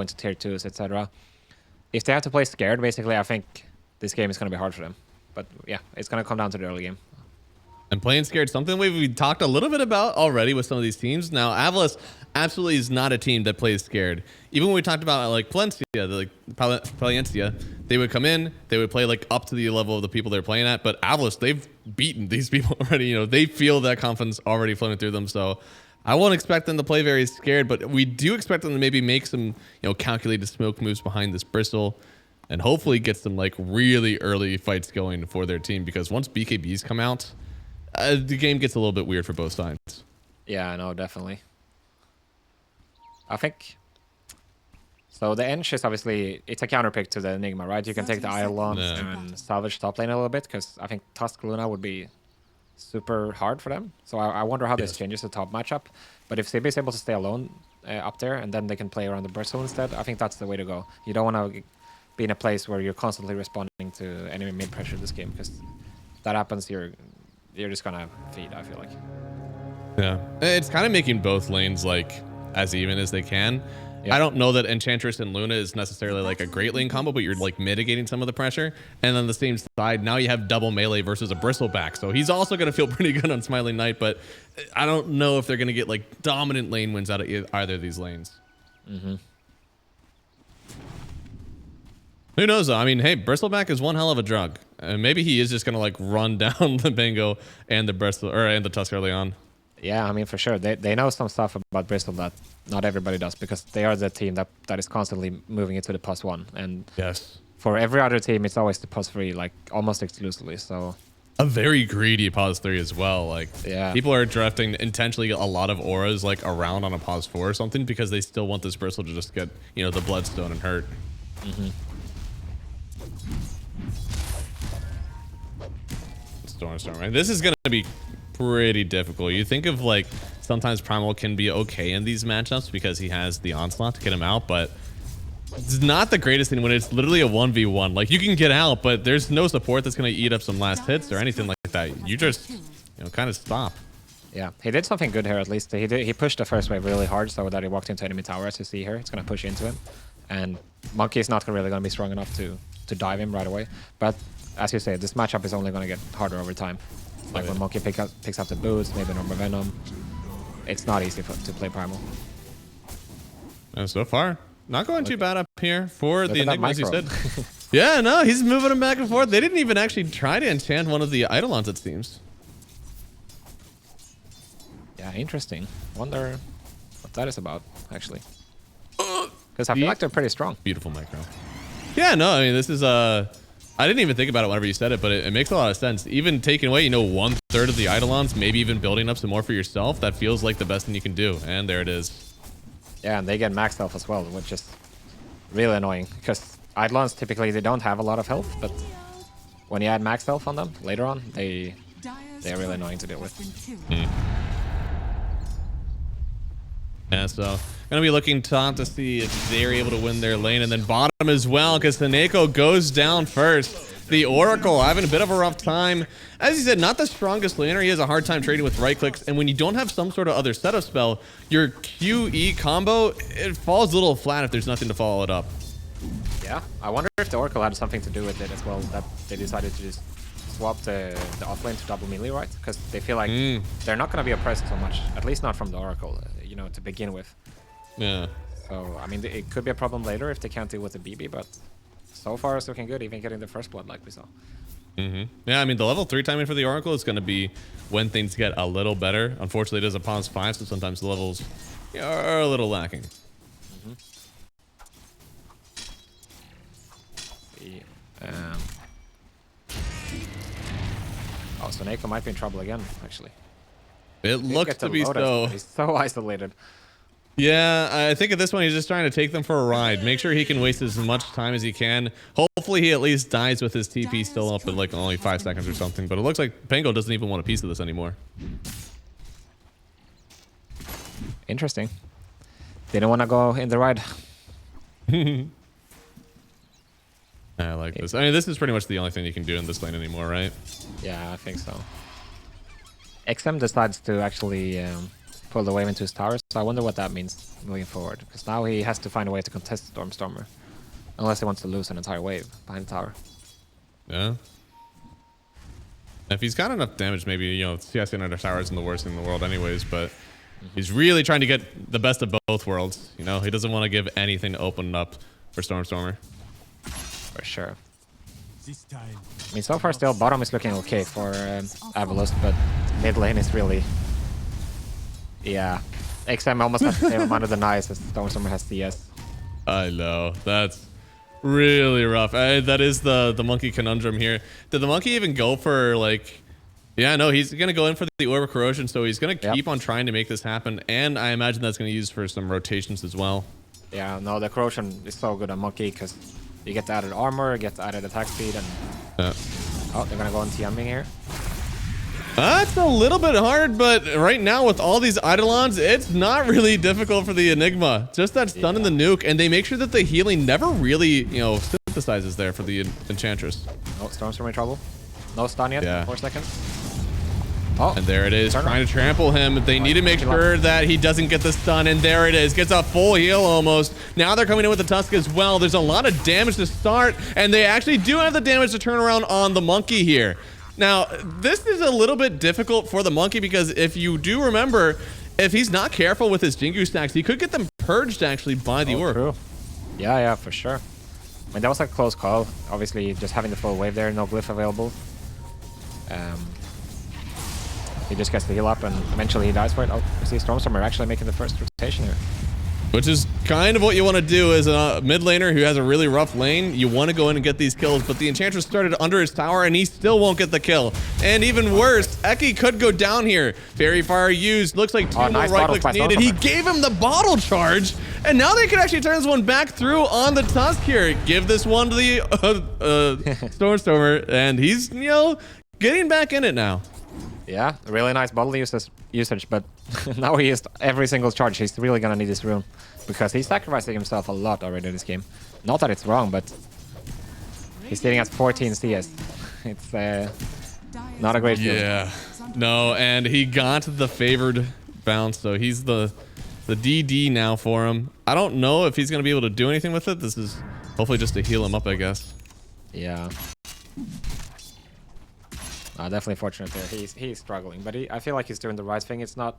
into tier 2s, etc. If they have to play scared, basically, I think this game is going to be hard for them. But yeah, it's going to come down to the early game. And playing scared, something we talked a little bit about already with some of these teams. Now, AVULUS absolutely is not a team that plays scared. Even when we talked about like Palencia, they would come in, they would play like up to the level of the people they're playing at. But AVULUS, they've beaten these people already. You know, they feel that confidence already flowing through them. So I won't expect them to play very scared, but we do expect them to maybe make some, calculated smoke moves behind this Bristol, and hopefully get some like really early fights going for their team. Because once BKBs come out, the game gets a little bit weird for both sides. Yeah, I know, definitely. I think so. The Ench is obviously, it's a counter pick to the Enigma, right? You can take the Eidolons and salvage top lane a little bit, because I think Tusk Luna would be super hard for them. So I wonder how this changes the top matchup. But if CB is able to stay alone up there, and then they can play around the Bristle instead, I think that's the way to go. You don't want to be in a place where you're constantly responding to enemy mid pressure this game, because if that happens, you're just gonna feed, I feel like. Yeah, it's kind of making both lanes like as even as they can. I don't know that Enchantress and Luna is necessarily like a great lane combo, but you're like mitigating some of the pressure. And on the same side, now you have double melee versus a Bristleback, so he's also going to feel pretty good on Smiling Knight. But I don't know if they're going to get like dominant lane wins out of either of these lanes. Who knows though? I mean, hey, Bristleback is one hell of a drug. Maybe he is just going to like run down the Bingo and the Bristol and the Tusk early on. Yeah, I mean, for sure. They know some stuff about Bristol that not everybody does, because they are the team that is constantly moving into the +1. And for every other team, it's always the +3, like almost exclusively. So a very greedy +3 as well. Like, people are drafting intentionally a lot of auras like around on a +4 or something, because they still want this Bristol to just get, the Bloodstone and hurt. Storm, right? This is going to be pretty difficult. You think of like sometimes Primal can be okay in these matchups because he has the Onslaught to get him out, but it's not the greatest thing when it's literally a 1v1. Like, you can get out, but there's no support that's going to eat up some last hits or anything like that. You just, kind of stop. Yeah, he did something good here at least. He pushed the first wave really hard so that he walked into enemy tower. As you see here, it's going to push into him, and Monkey is not really going to be strong enough to dive him right away. But as you say, this matchup is only going to get harder over time. Like when Monkey picks up the boots, maybe Normal Venom, it's not easy to play Primal. And so far, not going too bad up here for the Enigma, as you said. Yeah, no, he's moving him back and forth. They didn't even actually try to enchant one of the Eidolons, it seems. Yeah, interesting. Wonder what that is about, actually. Because I feel like they're pretty strong. Beautiful micro. Yeah, no, I mean, this is I didn't even think about it whenever you said it, but it makes a lot of sense. Even taking away, 1/3 of the Eidolons, maybe even building up some more for yourself, that feels like the best thing you can do. And there it is. Yeah, and they get max health as well, which is really annoying, because Eidolons typically they don't have a lot of health, but when you add max health on them later on, they're really annoying to deal with. Yeah, so gonna be looking top to see if they're able to win their lane, and then bottom as well, because the Neko goes down first. The Oracle having a bit of a rough time. As you said, not the strongest laner. He has a hard time trading with right clicks, and when you don't have some sort of other setup spell, your QE combo, it falls a little flat if there's nothing to follow it up. Yeah, I wonder if the Oracle had something to do with it as well, that they decided to just swap the offlane to double melee, right? Because they feel like they're not going to be oppressed so much, at least not from the Oracle, to begin with. Yeah. So, I mean, it could be a problem later if they can't deal with the BB, but so far it's looking good, even getting the first blood like we saw. Yeah, I mean, the level 3 timing for the Oracle is going to be when things get a little better. Unfortunately, it is a +5, so sometimes the levels are a little lacking. Oh, so Neko might be in trouble again, actually. It looks to be so. He's so isolated. Yeah, I think at this point he's just trying to take them for a ride. Make sure he can waste as much time as he can. Hopefully he at least dies with his TP still up at like only 5 seconds or something. But it looks like Pango doesn't even want a piece of this anymore. Interesting. Didn't want to go in the ride. I like this. I mean, this is pretty much the only thing you can do in this lane anymore, right? Yeah, I think so. XM decides to actually pull the wave into his tower, so I wonder what that means moving forward. Because now he has to find a way to contest Stormstormer. Unless he wants to lose an entire wave behind the tower. Yeah. If he's got enough damage, maybe, you know, CSing under tower isn't the worst thing in the world anyways, but he's really trying to get the best of both worlds. You know, he doesn't want to give anything to open up for Stormstormer. For sure. I mean, so far still bottom is looking okay for AVULUS, but mid lane is really... Yeah. XM almost has the same amount of denies as Stormstormer has CS. I know. That's really rough. That is the monkey conundrum here. Did the monkey even go for, like... Yeah, no, he's going to go in for the Orb of Corrosion, so he's going to keep on trying to make this happen, and I imagine that's going to use for some rotations as well. Yeah, no, the Corrosion is so good on monkey, because you get added armor, get added attack speed, and... Oh, they're going to go on TMing here. That's a little bit hard, but right now with all these Eidolons, it's not really difficult for the Enigma. Just that stun and the nuke, and they make sure that the healing never really, you know, synthesizes there for the Enchantress. Oh, Stormstormer in trouble. No stun yet. Yeah. 4 seconds. Oh, and there it is, trying to trample him. They need to make sure that he doesn't get the stun, and there it is. Gets a full heal almost. Now they're coming in with the Tusk as well. There's a lot of damage to start, and they actually do have the damage to turn around on the monkey here. Now, this is a little bit difficult for the monkey because if you do remember, if he's not careful with his Jingu stacks, he could get them purged actually by the orb. True. Yeah, for sure. I mean, that was a close call. Obviously, just having the full wave there, no glyph available. He just gets the heal up and eventually he dies for it. Oh, we see Stormstormer actually making the first rotation here. Which is kind of what you want to do as a mid laner who has a really rough lane. You want to go in and get these kills, but the Enchantress started under his tower and he still won't get the kill. And even worse, Eki could go down here. Fairy Fire used. Looks like two more right clicks needed. He gave him the bottle charge, and now they could actually turn this one back through on the Tusk here. Give this one to the Stormstormer, and he's, you know, getting back in it now. Yeah, really nice bottle usage, but now he used every single charge. He's really gonna need this rune because he's sacrificing himself a lot already in this game. Not that it's wrong, but he's sitting at 14 CS. It's not a great deal. Yeah, no, and he got the favored bounce, so he's the DD now for him. I don't know if he's gonna be able to do anything with it. This is hopefully just to heal him up, I guess. Yeah. Definitely fortunate there. He's struggling, but I feel like he's doing the right thing. It's not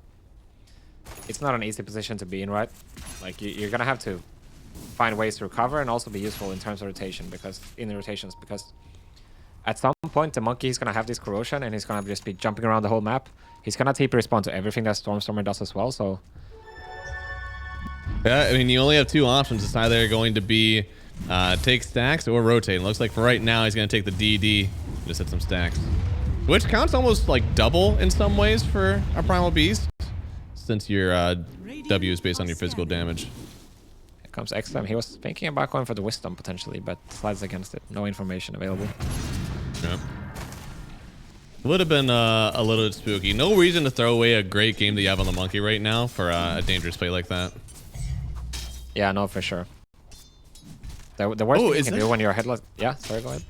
an easy position to be in, right? Like you're gonna have to find ways to recover and also be useful in terms of rotation because at some point the monkey is gonna have this corrosion and he's gonna just be jumping around the whole map. He's gonna TP respond to everything that Stormstormer does as well. So yeah, I mean you only have two options. It's either going to be take stacks or rotate. It looks like for right now he's gonna take the DD, just hit some stacks. Which counts almost like double in some ways for a Primal Beast, since your W is based on your physical damage. Here comes Xtreme. He was thinking about going for the Wisdom potentially, but slides against it. No information available. Yeah. Would have been a little bit spooky. No reason to throw away a great game that you have on the monkey right now for a dangerous play like that. Yeah, no, for sure. The worst thing you can do when you're headless... Yeah, sorry, go ahead.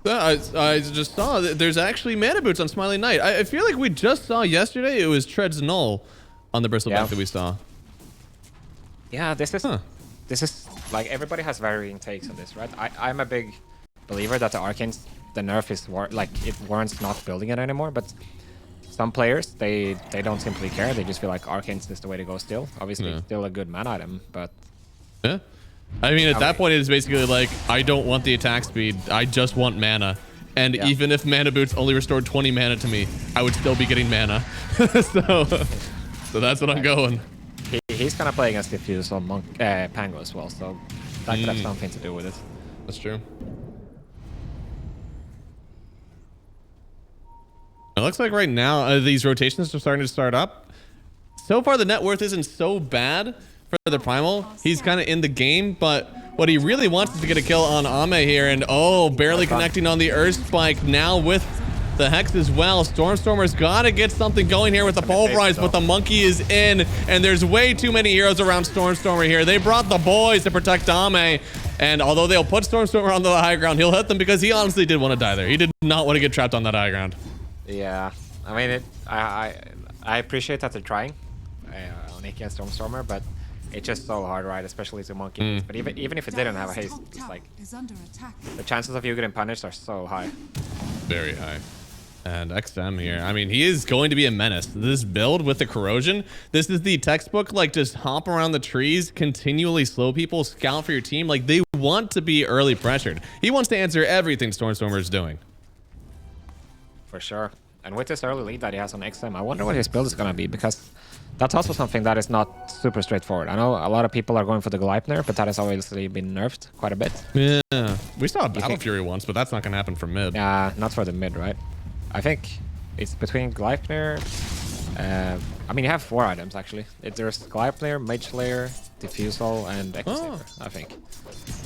I just saw that there's actually mana boots on Smiling Knight. I feel like we just saw yesterday it was Treads Null on the Bristleback that we saw. Yeah, this is like everybody has varying takes on this, right? I'm a big believer that the Arcane's the nerf is it warrants not building it anymore, but some players they don't simply care. They just feel like Arcane's is the way to go still. Obviously, it's still a good mana item, but yeah. I mean, at that point, it's basically like, I don't want the attack speed. I just want mana. And even if mana boots only restored 20 mana to me, I would still be getting mana. so that's what I'm going. He's kind of playing as Diffuse on Pango as well, so that could have something to do with it. That's true. It looks like right now, these rotations are starting to start up. So far, the net worth isn't so bad for the Primal. He's kind of in the game, but what he really wants is to get a kill on Ame here, and barely connecting on the Earth Spike now with the Hex as well. Stormstormer's got to get something going here with the Pulverize, but the monkey is in, and there's way too many heroes around Stormstormer here. They brought the boys to protect Ame, and although they'll put Stormstormer on the high ground, he'll hit them because he honestly did want to die there. He did not want to get trapped on that high ground. Yeah, I mean, I appreciate that they're trying. on Iki and Stormstormer, but it's just so hard, right? Especially to Monkey. But even if it didn't have a haste, it's like the chances of you getting punished are so high. Very high. And XM here, I mean, he is going to be a menace. This build with the corrosion, this is the textbook, like, just hop around the trees, continually slow people, scout for your team. Like, they want to be early pressured. He wants to answer everything Stormstormer is doing. For sure. And with this early lead that he has on XM, I wonder what his build is going to be, because that's also something that is not super straightforward. I know a lot of people are going for the Gleipnir, but that has obviously been nerfed quite a bit. Yeah. We saw a Battle Fury once, but that's not going to happen for mid. Yeah, not for the mid, right? I think it's between Gleipnir. I mean, you have 4 items, actually. There's Gleipnir, Mage Slayer, Diffusal, and Echo Saber, I think.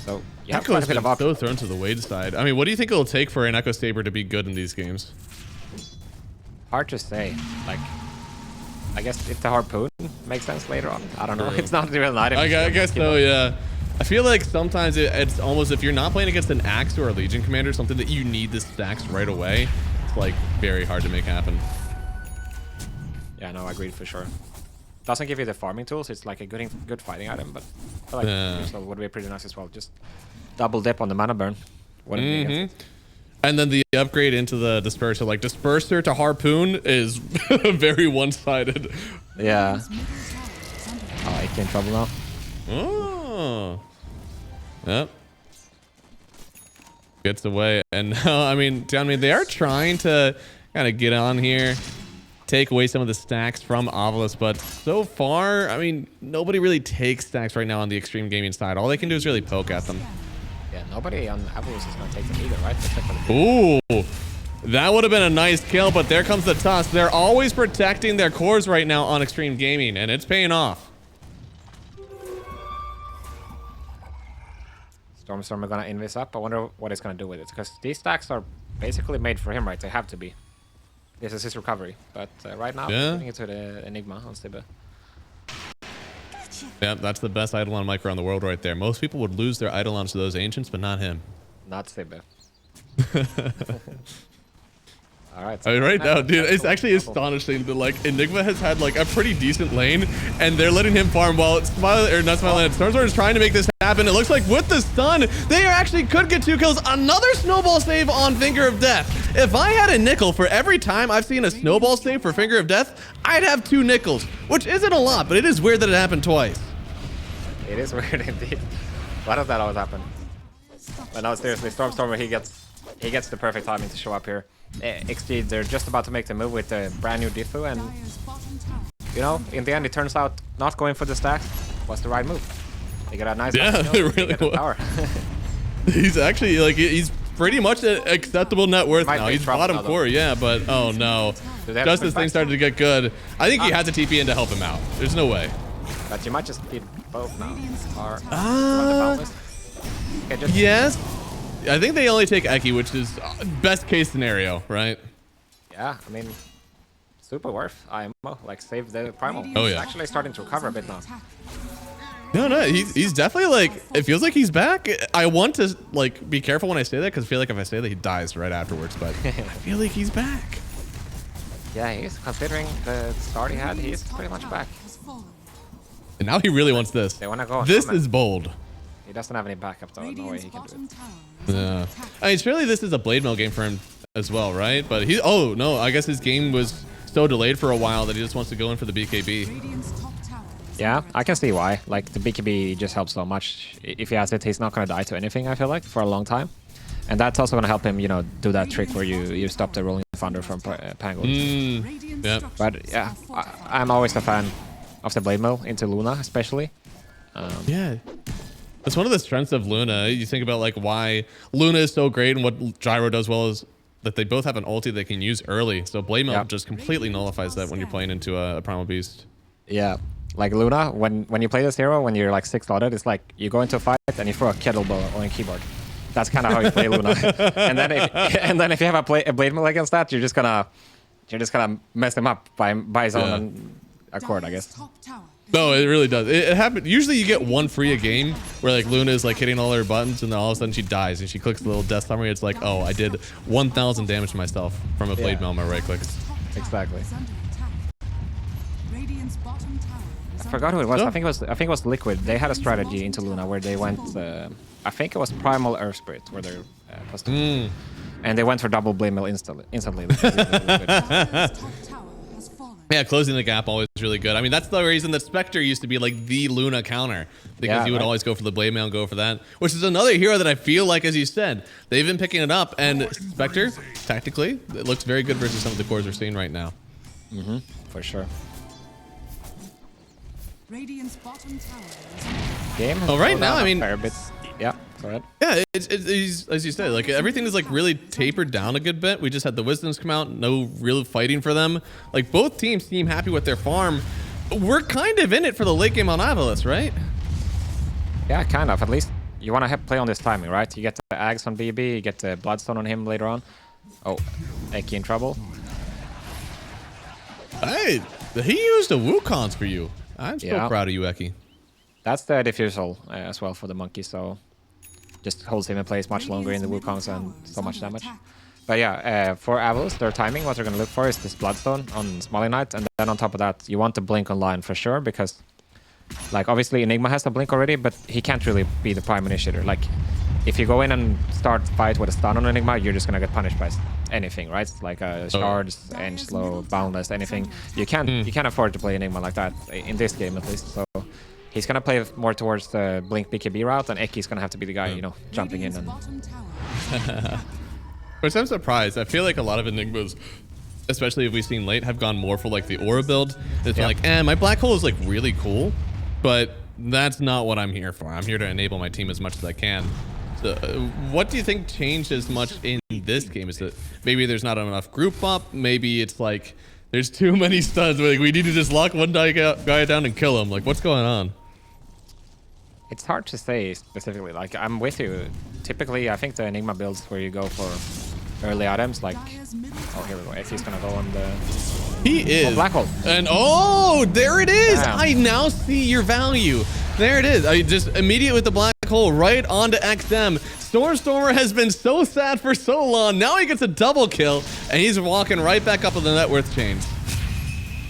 So you have quite a bit of options. So thrown to the Wade side. I mean, what do you think it'll take for an Echo Saber to be good in these games? Hard to say. Like, I guess if the Harpoon makes sense later on. I don't know. It's not the real item. I guess so, yeah. I feel like sometimes it's almost, if you're not playing against an Axe or a Legion Commander, something that you need the stacks right away, it's like very hard to make happen. Yeah, no, I agree for sure. Doesn't give you the farming tools. It's like a good fighting item, but I feel like Diffusal would be pretty nice as well. Just double dip on the mana burn. And then the upgrade into the Disperser, like Disperser to Harpoon is very one-sided. Yeah. Oh, Iki in trouble now. Oh. Yep. Gets away. And now, I mean, they are trying to kind of get on here, take away some of the stacks from AVULUS, but so far, I mean, nobody really takes stacks right now on the Xtreme Gaming side. All they can do is really poke at them. Yeah, nobody on AVULUS is going to take them either, right? Ooh. That would have been a nice kill, but there comes the Tusk. They're always protecting their cores right now on Xtreme Gaming, and it's paying off. Stormstormer gonna invis up. I wonder what he's gonna do with it, because these stacks are basically made for him, right? They have to be. This is his recovery, but right now, putting it to the Enigma on Stibbe. Yeah, that's the best Eidolon micro in the world right there. Most people would lose their Eidolons to those ancients, but not him. Not Stibbe. All right. So I mean, right now, dude, it's actually astonishing that like Enigma has had like a pretty decent lane, and they're letting him farm while Stormstormer is trying to make this happen. It looks like with the stun, they actually could get 2 kills. Another snowball save on Finger of Death. If I had a nickel for every time I've seen a snowball save for Finger of Death, I'd have 2 nickels, which isn't a lot, but it is weird that it happened twice. It is weird indeed. Why does that always happen? But no, seriously, Stormstormer, he gets the perfect timing to show up here. XG, they're just about to make the move with the brand new Diffu, and you know, in the end, it turns out not going for the stack was the right move. They got a nice really power. He's actually like he's pretty much an acceptable net worth now. He's bottom 4, yeah, but oh no, just as things started to get good, I think he has a TP in to help him out. There's no way. But you might just beat both now. Or yes. I think they only take Eki, which is best case scenario, right? Yeah, I mean, super worth IMO. Like, save the primal. Oh, yeah. He's actually starting to recover a bit now. No, he's definitely like, it feels like he's back. I want to like be careful when I say that, because I feel like if I say that, he dies right afterwards, but I feel like he's back. Yeah, he's considering the start he had, he's pretty much back. And now he really wants this. They want to go. This is bold. He doesn't have any backup though. No way he can do it. Yeah. I mean, surely this is a blade mail game for him as well, right? But he, oh no, I guess his game was so delayed for a while that he just wants to go in for the BKB. Yeah, I can see why. Like, the BKB just helps so much. If he has it, he's not going to die to anything, I feel like, for a long time. And that's also going to help him, you know, do that trick where you stop the rolling thunder from Pango. Yeah. But yeah, I'm always a fan of the blade mail into Luna, especially. Yeah. That's one of the strengths of Luna. You think about like why Luna is so great and what Gyro does well is that they both have an ulti they can use early. So Blade Mail just completely nullifies that when you're playing into a Primal Beast. Yeah. Like Luna, when you play this hero, when you're like 6-slotted, it's like you go into a fight and you throw a kettlebell on a keyboard. That's kind of how you play Luna. and then if you have a blade mail against that, you're just gonna mess him up by his own accord, I guess. No, it really does. It happens. Usually you get one free a game where like Luna is like hitting all her buttons and then all of a sudden she dies and she clicks the little death summary. It's like, oh, I did 1,000 damage to myself from a blade mail on my right click. Exactly. I forgot who it was. Oh. I think it was Liquid. They had a strategy into Luna where they went. I think it was Primal Earth Spirit where they're and they went for double blade mill instantly. Yeah, closing the gap always really good. I mean, that's the reason that Spectre used to be like the Luna counter, because you would always go for the blade mail and go for that, which is another hero that I feel like, as you said, they've been picking it up. And Spectre, tactically, it looks very good versus some of the cores we're seeing right now. For sure. Radiant's bottom tower Game. Oh, right now, I mean, fair bit. Yeah. Go ahead. yeah, it's as you said, like everything is like really tapered down a good bit. We just had the Wisdoms come out, no real fighting for them. Like both teams seem happy with their farm. We're kind of in it for the late game on AVULUS, right? Yeah, kind of. At least you want to play on this timing, right? You get the Ags on BB, you get the Bloodstone on him later on. Oh, Eki in trouble. Hey, he used a Wukong's for you. I'm so proud of you, Eki. That's the diffusal as well for the monkey, so just holds him in place much longer in the Wukongs and so much damage. But yeah, for AVULUS, their timing, what they're going to look for is this Bloodstone on Smiley Knight, and then on top of that, you want the Blink online for sure, because like obviously Enigma has the Blink already, but he can't really be the prime initiator. Like if you go in and start fight with a stun on Enigma, you're just going to get punished by anything, right? Like shards, End Slow, Boundless, anything. You can't afford to play Enigma like that, in this game at least, so he's going to play more towards the Blink BKB route, and Eki's going to have to be the guy, you know, jumping in. And Which I'm surprised. I feel like a lot of Enigmas, especially if we've seen late, have gone more for like the aura build. It's like, my black hole is like really cool, but that's not what I'm here for. I'm here to enable my team as much as I can. So, what do you think changed as much in this game? Is that maybe there's not enough group up? Maybe it's like there's too many stuns. Like we need to just lock one guy down and kill him. Like what's going on? it's hard to say specifically. Like, I'm with you. Typically, I think the Enigma builds where you go for early items, like... Oh, here we go. Eki's gonna go on the... He is. Oh, Black Hole. And oh, there it is. Damn. I now see your value. There it is. I just immediate with the Black Hole right onto XM. Stormer has been so sad for so long. Now he gets a double kill, and he's walking right back up on the net worth chain.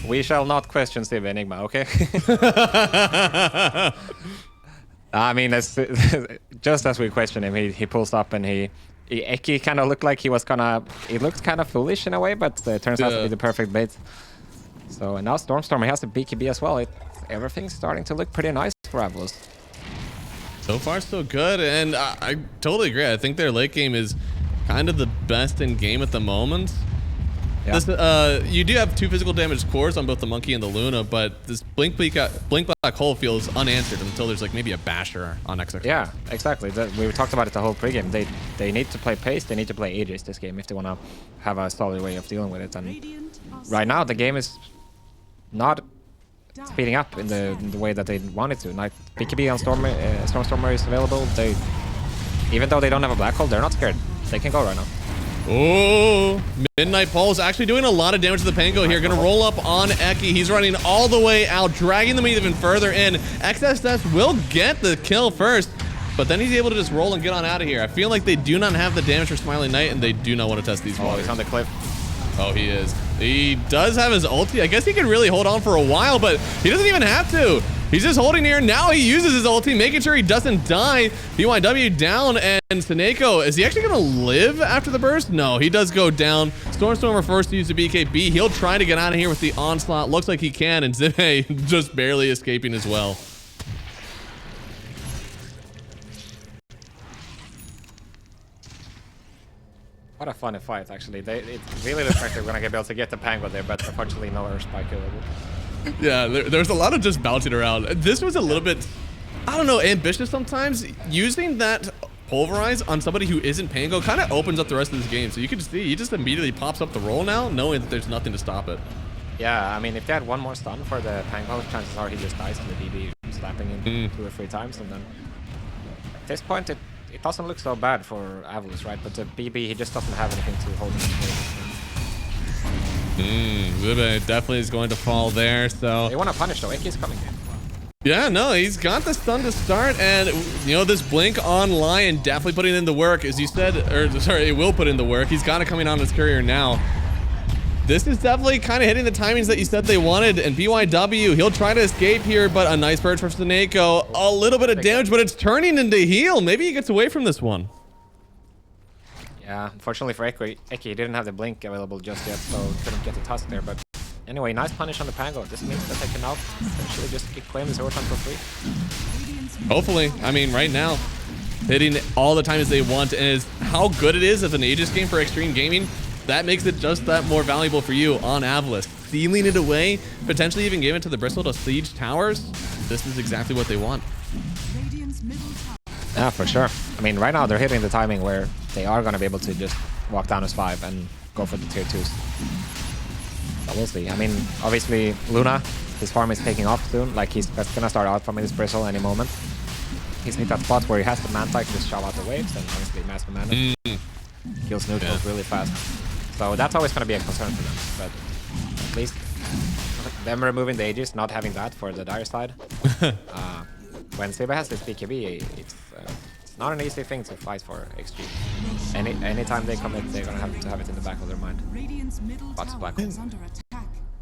We shall not question Civ Enigma, okay? I mean, it's, just as we question him, he pulls up and Eki kind of looked like he was he looked kind of foolish in a way, but it turns out to be the perfect bait. So, and now Stormer has the BKB as well. Everything's starting to look pretty nice for AVULUS. So far, so good, and I totally agree. I think their late game is kind of the best in game at the moment. Yeah. This, you do have 2 physical damage cores on both the Monkey and the Luna, but this Blink Black Hole feels unanswered until there's like maybe a Basher on XX. Yeah, exactly. We talked about it the whole pregame. They need to play pace, they need to play Aegis this game if they want to have a solid way of dealing with it. And right now, the game is not speeding up in the way that they want it to. Like, BKB on Stormer is available. Even though they don't have a Black Hole, they're not scared. They can go right now. Oh, Midnight Pulse actually doing a lot of damage to the Pango here. Gonna roll up on Eki. He's running all the way out, dragging them even further in. XSS will get the kill first, but then he's able to just roll and get on out of here. I feel like they do not have the damage for Smiling Knight, and they do not want to test these waters. He's on the cliff. Oh, he is. He does have his ulti. I guess he can really hold on for a while, but he doesn't even have to. He's just holding here. Now he uses his ulti, making sure he doesn't die. BYW down, and Seneko, is he actually going to live after the burst? No, he does go down. Stormer forced to use the BKB. He'll try to get out of here with the onslaught. Looks like he can, and Zive just barely escaping as well. What a fun fight, actually. It really looks like they're going to be able to get the Pango there, but unfortunately no air spike available. Yeah, there's a lot of just bouncing around. This was a little bit, I don't know, ambitious sometimes. Using that Pulverize on somebody who isn't Pango kind of opens up the rest of this game. So you can see he just immediately pops up the roll now, knowing that there's nothing to stop it. Yeah, I mean, if they had one more stun for the Pango, chances are he just dies to the DB, slapping him 2 or 3 times. And then at this point, it doesn't look so bad for AVULUS, right? But the BB, he just doesn't have anything to hold him in place. Zive definitely is going to fall there, so... They want to punish, though. Eki's coming in. Yeah, no, he's got the stun to start, and, you know, this Blink on Lion definitely putting in the work, as you said, or, sorry, it will put in the work. He's got it coming on his courier now. This is definitely kind of hitting the timings that you said they wanted. And BYW, he'll try to escape here, but a nice bird for Sneko. A little bit of damage, but it's turning into heal. Maybe he gets away from this one. Yeah, unfortunately for Eki, he didn't have the blink available just yet, so couldn't get the tusk there. But anyway, nice punish on the Pango. This means that they can now essentially just claim this overtime for free. Hopefully. I mean, right now, hitting all the times they want, and is how good it is as an Aegis game for Xtreme Gaming. That makes it just that more valuable for you on AVULUS. Sealing it away, potentially even giving it to the Bristle to siege towers. This is exactly what they want. Yeah, for sure. I mean, right now they're hitting the timing where they are going to be able to just walk down as 5 and go for the tier 2s. But we'll see. I mean, obviously, Luna, his farm is taking off soon. Like, he's going to start out from his Bristle any moment. He's hit that spot where he has the Manta to just shove out the waves, and honestly, Mass Commander kills neutrals really fast. So that's always going to be a concern for them. But at least them removing the Aegis, not having that for the dire side. When Seba has this BKB, it's not an easy thing to fight for Xtreme. Anytime they commit, they're going to have it in the back of their mind. But Black Hole.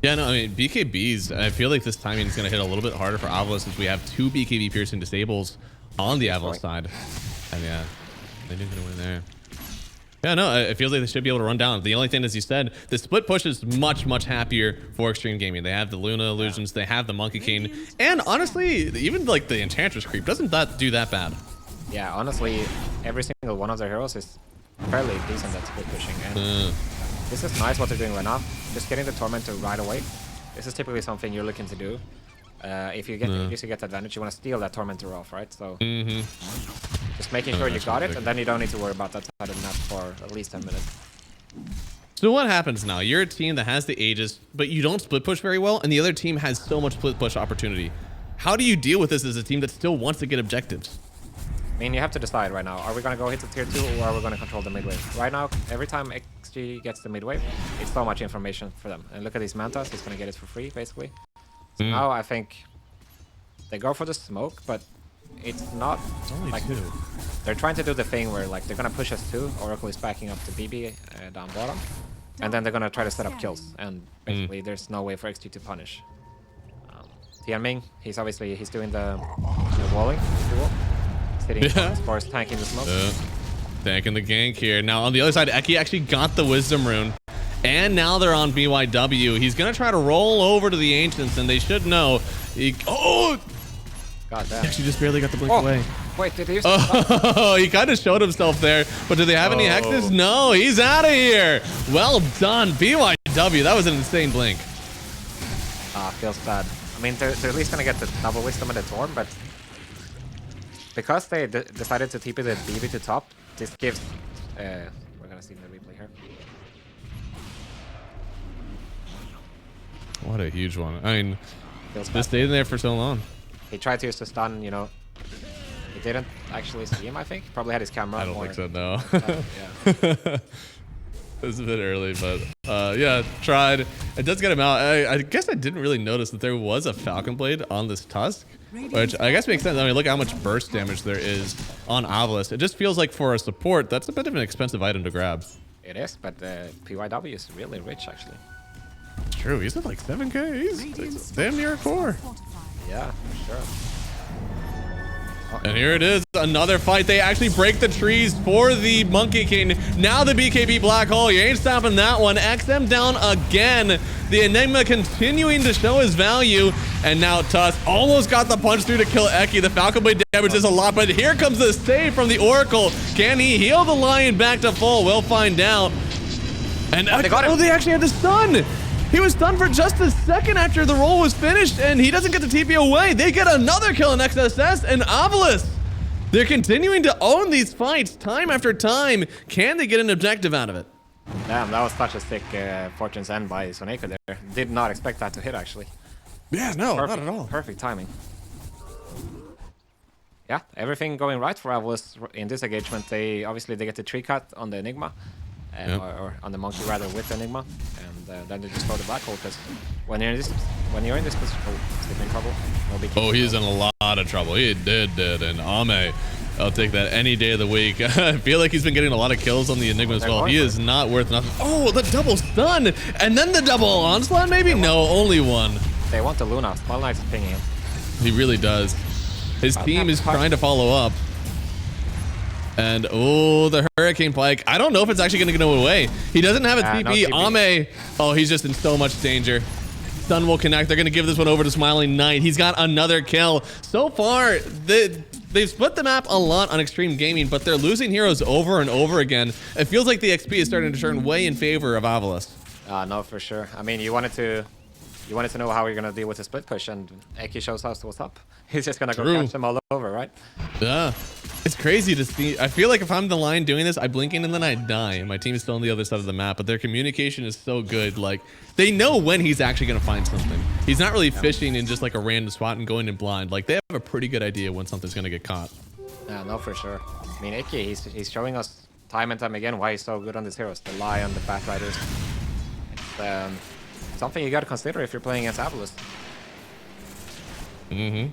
Yeah, no, I mean, BKBs, I feel like this timing is going to hit a little bit harder for AVULUS since we have 2 BKB piercing disables on the AVULUS side. And yeah, they didn't get away there. Yeah, no, it feels like they should be able to run down. The only thing, as you said, the split push is much, much happier for Xtreme Gaming. They have the Luna illusions, they have the Monkey King, and honestly, even like the Enchantress creep, doesn't that do that bad? Yeah, honestly, every single one of their heroes is fairly decent at split pushing. And this is nice what they're doing right now. Just getting the Tormentor right away. This is typically something you're looking to do. If you get the advantage, you want to steal that Tormentor off, right? So just making sure you got it, and then you don't need to worry about that side of the map for at least 10 minutes. So what happens now? You're a team that has the Aegis, but you don't split push very well, and the other team has so much split push opportunity. How do you deal with this as a team that still wants to get objectives? I mean, you have to decide right now. Are we going to go hit the tier 2, or are we going to control the mid wave? Right now, every time XG gets the mid wave, it's so much information for them. And look at these Mantas. He's going to get it for free, basically. So now I think they go for the smoke, but it's not like they're trying to do the thing where like they're gonna push us too. Oracle is backing up the BB down bottom, and then they're gonna try to set up kills. And basically, there's no way for XG to punish. Tianming, he's doing the walling, if you will. Sitting as far as tanking the smoke. Tanking the gank here. Now on the other side, Eki actually got the Wisdom Rune. And now they're on BYW. He's going to try to roll over to the Ancients, and they should know. God damn. He actually just barely got the blink away. Wait, did he use he kind of showed himself there. But do they have any hexes? No, he's out of here. Well done, BYW. That was an insane blink. Feels bad. I mean, they're at least going to get the double Wisdom and the Torm, but because they decided to TP the BB to top, this gives... we're going to see the replay here. What a huge one. I mean, just stayed in there for so long. He tried to use the stun, you know. He didn't actually see him, I think. Probably had his camera. I don't think so, no. Yeah. It was a bit early, but yeah, tried. It does get him out. I guess I didn't really notice that there was a Falcon Blade on this Tusk, which I guess makes sense. I mean, look how much burst damage there is on AVULUS. It just feels like for a support, that's a bit of an expensive item to grab. It is, but PYW is really rich, actually. It's true. He's at like 7K. He's damn near a core. Yeah, for sure. And here it is, another fight. They actually break the trees for the Monkey King. Now the BKB Black Hole. You ain't stopping that one. XM down again. The Enigma continuing to show his value. And now Tusk almost got the punch through to kill Eki. The Falcon Blade damages a lot, but here comes the save from the Oracle. Can he heal the Lion back to full? We'll find out. And they got him. They actually had the stun. He was stunned for just a second after the roll was finished, and he doesn't get the TP away. They get another kill in XSS, and AVULUS, they're continuing to own these fights time after time. Can they get an objective out of it? Damn, that was such a sick Fortune's End by Soneko there. Did not expect that to hit, actually. Yeah, no, Perfect, not at all. Perfect timing. Yeah, everything going right for AVULUS in this engagement. They get the tree cut on the Enigma. Or on the Monkey rather with Enigma, and then they just throw the Black Hole, because when you're in this position, he's in trouble. Oh, he's in a lot of trouble. He did, and Ame I'll take that any day of the week. I feel like he's been getting a lot of kills on the Enigma as well. He is not worth nothing. Oh, the double stun. And then the double onslaught, maybe? No, only one. They want the Luna. Small Knight's pinging him. He really does. His team is trying to follow up. And, oh, the Hurricane Pike. I don't know if it's actually going to go away. He doesn't have a TP. No Ame. Oh, he's just in so much danger. Stun will connect. They're going to give this one over to Smiling Knight. He's got another kill. So far, they've split the map a lot on Xtreme Gaming, but they're losing heroes over and over again. It feels like the XP is starting to turn way in favor of AVULUS. No, for sure. I mean, you wanted to know how you're going to deal with the split push, and Eki shows us what's up. He's just going to go catch them all over, right? Yeah. It's crazy to see. I feel like if I'm the line doing this, I blink in and then I die, and my team is still on the other side of the map, but their communication is so good. Like, they know when he's actually going to find something. He's not really fishing in just like a random spot and going in blind. Like, they have a pretty good idea when something's going to get caught. Yeah, no, for sure. I mean, Eki, he's showing us time and time again why he's so good on these heroes. The Lion, the Bat Riders. It's something you got to consider if you're playing against AVULUS. Mm-hmm.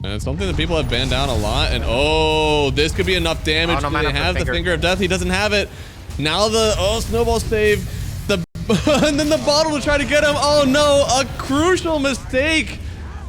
And it's something that people have banned down a lot. And oh, this could be enough damage. Oh, no, Do they have the Finger of Death? He doesn't have it. Now the snowball save. And then the bottle to try to get him. Oh no, a crucial mistake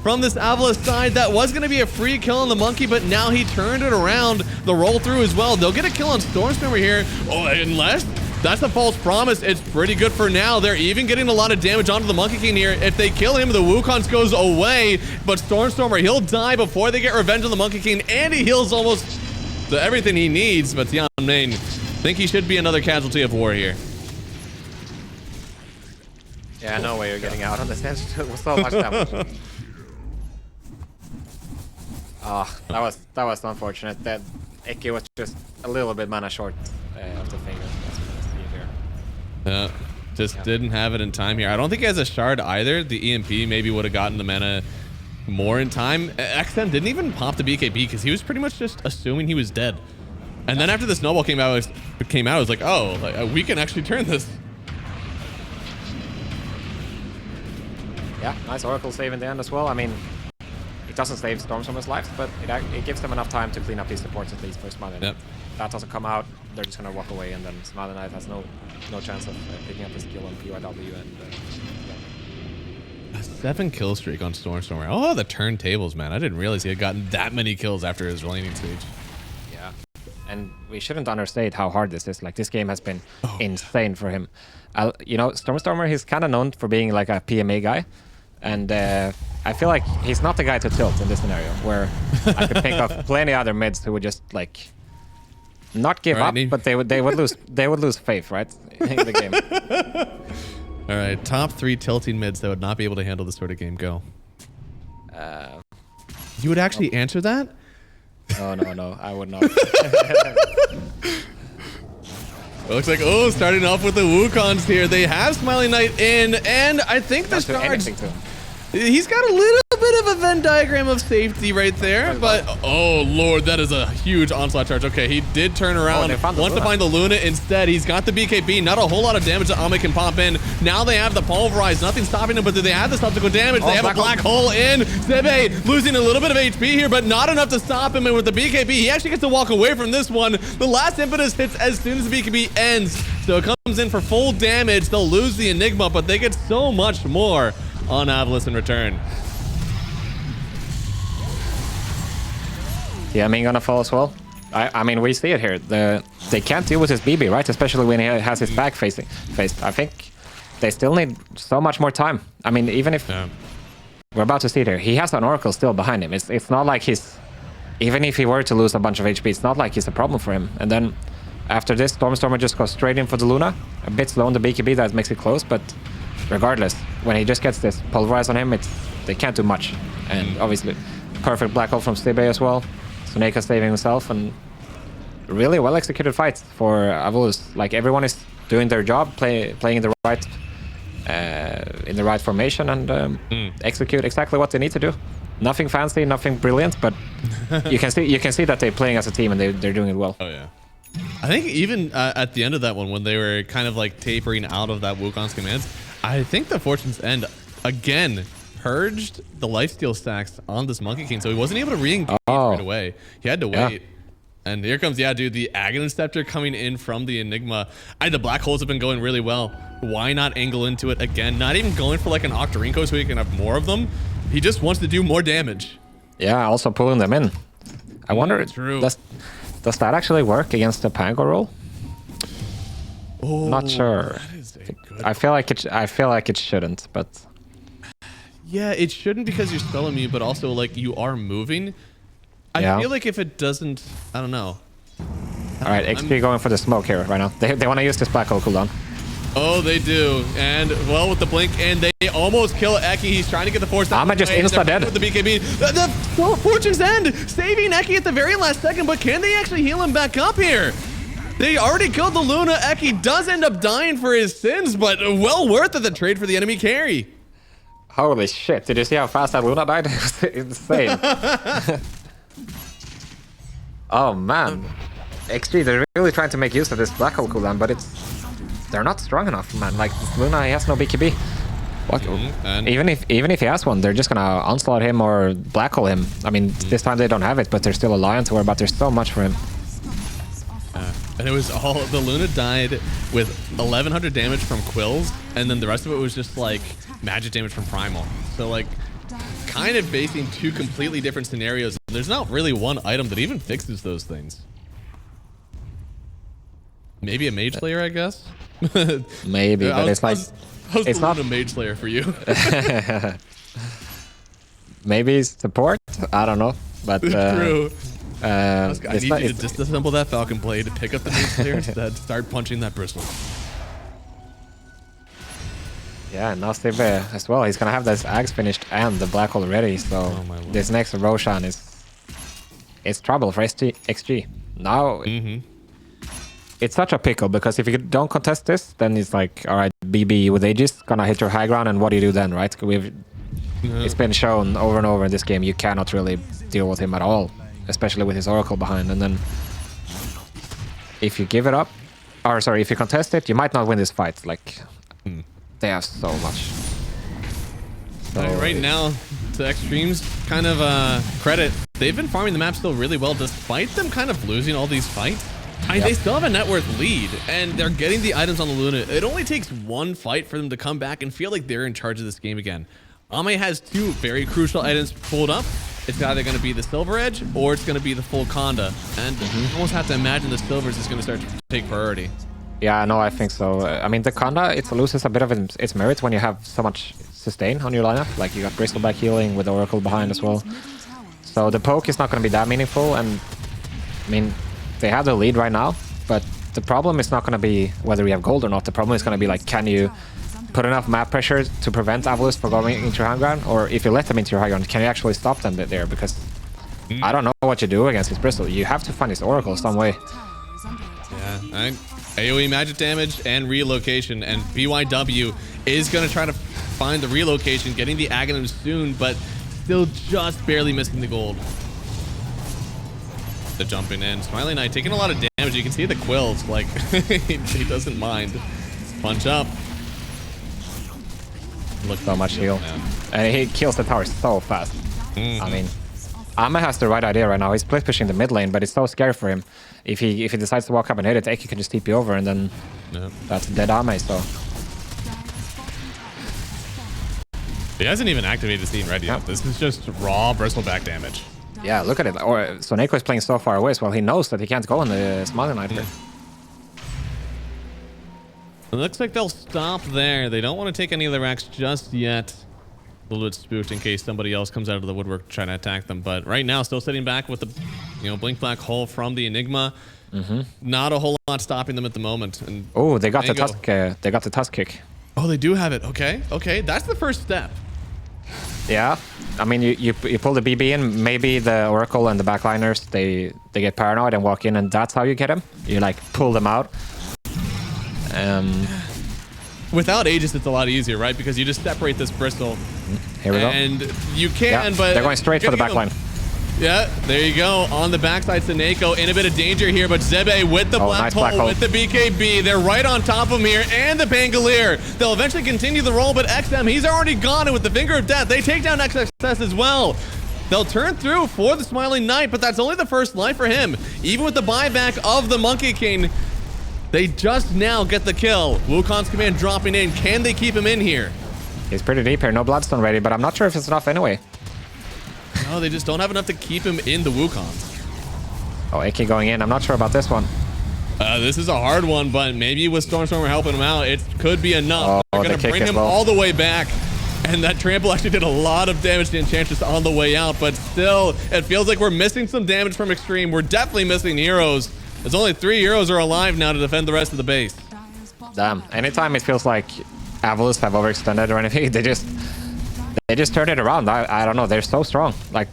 from this AVULUS side. That was going to be a free kill on the monkey, but now he turned it around. The roll through as well. They'll get a kill on Stormstormer here. Oh, unless that's a false promise. It's pretty good for now. They're even getting a lot of damage onto the Monkey King here. If they kill him, the Wukong's goes away. But Stormstormer, he'll die before they get revenge on the Monkey King, and he heals almost everything he needs. But Tian Main, think he should be another casualty of war here. Yeah, no way you're getting out on this bench with so much damage. Oh, that was unfortunate. That Eki was just a little bit mana short of the Finger. Yeah, just didn't have it in time here. I don't think he has a shard either. The EMP maybe would have gotten the mana more in time. XM didn't even pop the BKB because he was pretty much just assuming he was dead. And then after the snowball came out, I was like, oh, we can actually turn this. Yeah, nice Oracle save in the end as well. I mean, it doesn't save Stormstormer's lives, but it gives them enough time to clean up these supports at least for Smiling. Yep. That doesn't come out, they're just gonna walk away, and then Smiling Knight has no chance of picking up his kill on PYW. And a 7 kill streak on Stormstormer. Oh, the turntables, man! I didn't realize he had gotten that many kills after his laning stage. Yeah, and we shouldn't understate how hard this is. Like, this game has been insane for him. You know, Stormstormer, he's kind of known for being like a PMA guy. And I feel like he's not the guy to tilt in this scenario, where I could think of plenty other mids who would just like not give up, but they would lose faith, right, in the game. All right, top 3 tilting mids that would not be able to handle this sort of game. Go. You would actually answer that? Oh no, I would not. It looks like, oh, starting off with the Wukongs here. They have Smiling Knight in, and I think the shards... He's got a little bit of a Venn diagram of safety right there, but oh lord, that is a huge onslaught charge. Okay, he did turn around, wants to find the Luna instead. He's got the BKB, not a whole lot of damage that Ame can pop in. Now they have the Pulverize, nothing stopping him, but do they have the subsequent damage? They have a black hole in. Zebe losing a little bit of HP here, but not enough to stop him, and with the BKB, he actually gets to walk away from this one. The last impetus hits as soon as the BKB ends, so it comes in for full damage. They'll lose the Enigma, but they get so much more on AVULUS in return. Yeah, I mean, gonna fall as well. I mean, we see it here. They can't deal with his BB, right? Especially when he has his back faced. I think they still need so much more time. I mean, even if we're about to see it here, he has an Oracle still behind him. It's not like he's, even if he were to lose a bunch of HP, it's not like it's a problem for him. And then after this, Stormstormer just goes straight in for the Luna. A bit slow on the BKB, that makes it close, but regardless, when he just gets this Pulverize on him, they can't do much. And obviously, perfect black hole from Stibe as well. Suneka saving himself, and really well executed fight for AVULUS. Like, everyone is doing their job, playing in the right formation, and execute exactly what they need to do. Nothing fancy, nothing brilliant, but you can see that they're playing as a team and they're doing it well. Oh yeah. I think even at the end of that one, when they were kind of like tapering out of that Wukong's commands, I think the Fortune's End again purged the lifesteal stacks on this Monkey King, so he wasn't able to re-engage right away. He had to wait. And here comes, dude, the Aghanim Scepter coming in from the Enigma. The black holes have been going really well. Why not angle into it again? Not even going for like an Octarine so he can have more of them. He just wants to do more damage. Yeah, also pulling them in. I wonder, does that actually work against the Pango roll? Oh, not sure. I feel like it shouldn't, but yeah, it shouldn't because you're spell immune, but also like you are moving. I feel like if it doesn't, I don't know. All right, XP going for the smoke here right now. They want to use this black hole cooldown. Oh, they do. And, well, with the blink, and they almost kill Eki. He's trying to get the force down. I'm just insta-dead. With the BKB. The Fortune's End! Saving Eki at the very last second, but can they actually heal him back up here? They already killed the Luna. Eki does end up dying for his sins, but well worth it, the trade for the enemy carry. Holy shit. Did you see how fast that Luna died? It's insane. Oh, man. XG, they're really trying to make use of this black hole cooldown, but they're not strong enough, man. Like, Luna, he has no BKB. What? Even if he has one, they're just gonna onslaught him or black hole him. I mean, this time they don't have it, but they're still a lion to worry about. There's so much for him. And it was all, the Luna died with 1100 damage from Quills, and then the rest of it was just like magic damage from Primal. So like, kind of facing two completely different scenarios. There's not really one item that even fixes those things. Maybe a Mage Slayer, I guess? Maybe, but it's like... It's not a Mage Slayer for you. Maybe support? I don't know, but... True. I need you to disassemble that Falcon Blade, pick up the Mage Slayer instead, start punching that Bristle. Yeah, and now Steve as well. He's gonna have this Axe finished and the black hole ready, so this next Roshan it's trouble for XG. Now, it's such a pickle, because if you don't contest this, then it's like, alright, BB with Aegis, gonna hit your high ground, and what do you do then, right? It's been shown over and over in this game, you cannot really deal with him at all, especially with his Oracle behind, and then if you give it up, or sorry, if you contest it, you might not win this fight, like, they have so much. So right now, to Xtreme's kind of credit, they've been farming the map still really well, despite them kind of losing all these fights. They still have a net worth lead, and they're getting the items on the Luna. It only takes one fight for them to come back and feel like they're in charge of this game again. Ame has two very crucial items pulled up. It's either going to be the Silver Edge, or it's going to be the full Conda. And you almost have to imagine the Silvers is going to start to take priority. Yeah, no, I think so. I mean, the Conda, it loses a bit of its merit when you have so much sustain on your lineup. Like, you got Bristleback healing with Oracle behind as well. So the poke is not going to be that meaningful, and I mean, they have the lead right now, but the problem is not going to be whether we have gold or not. The problem is going to be like, can you put enough map pressure to prevent AVULUS from going into your high ground? Or if you let them into your high ground, can you actually stop them there? Because I don't know what you do against his Bristle. You have to find his Oracle some way. Yeah, AoE magic damage and relocation, and BYW is going to try to find the relocation, getting the Aghanim soon, but still just barely missing the gold. The jumping in. Smiling Knight taking a lot of damage. You can see the Quills, like, he doesn't mind. Punch up. Look so much heal. And he kills the tower so fast. I mean, Ame has the right idea right now. He's split pushing the mid lane, but it's so scary for him. If he decides to walk up and hit it, Eki can just TP over, and then that's dead Ame, so... He hasn't even activated the steam ready yet. This is just raw Bristleback damage. Yeah, look at it. Or Soneko is playing so far away as well. He knows that he can't go on the Smiling Knight here. It looks like they'll stop there. They don't want to take any of the racks just yet. A little bit spooked in case somebody else comes out of the woodwork trying to attack them. But right now, still sitting back with the blink black hole from the Enigma. Not a whole lot stopping them at the moment. And oh, they got the tusk. They got the tusk kick. Oh, they do have it. Okay, that's the first step. Yeah, I mean, you pull the BB in, maybe the Oracle and the backliners, they get paranoid and walk in, and that's how you get them. You like pull them out. Without Aegis, it's a lot easier, right? Because you just separate this Bristle. Here we go. And you can, but they're going straight for the backline. Yeah, there you go. On the backside, Seneko in a bit of danger here, but Zebe with the black hole, with the BKB. They're right on top of him here, and the Pangolier. They'll eventually continue the roll, but XM, he's already gone, and with the Finger of Death, they take down XXS as well. They'll turn through for the Smiling Knight, but that's only the first life for him. Even with the buyback of the Monkey King, they just now get the kill. Wukong's command dropping in. Can they keep him in here? He's pretty deep here. No Bloodstone ready, but I'm not sure if it's enough anyway. No, they just don't have enough to keep him in the Wukong. Oh, Iki going in. I'm not sure about this one. This is a hard one, but maybe with Stormstormer helping him out, it could be enough. Oh, they're going to bring him all the way back. And that trample actually did a lot of damage to Enchantress on the way out, but still, it feels like we're missing some damage from Xtreme. We're definitely missing heroes. There's only 3 heroes are alive now to defend the rest of the base. Damn. Anytime it feels like AVULUS have overextended or anything, they just turn it around. I don't know. They're so strong. Like,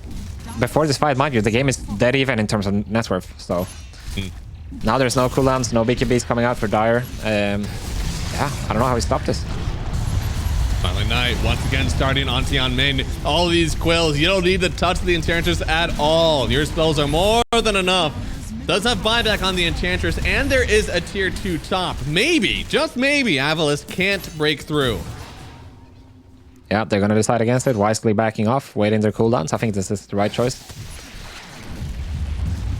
before this fight, mind you, the game is dead even in terms of net worth. So now there's no cooldowns, no BKBs coming out for Dire. Yeah, I don't know how he stopped this. Smiling Knight once again starting on Tian Min. All of these quills, you don't need to touch the Enchantress at all. Your spells are more than enough. Does have buyback on the Enchantress, and there is a tier 2 top. Maybe, just maybe, AVULUS can't break through. Yeah, they're going to decide against it, wisely backing off, waiting their cooldowns. I think this is the right choice.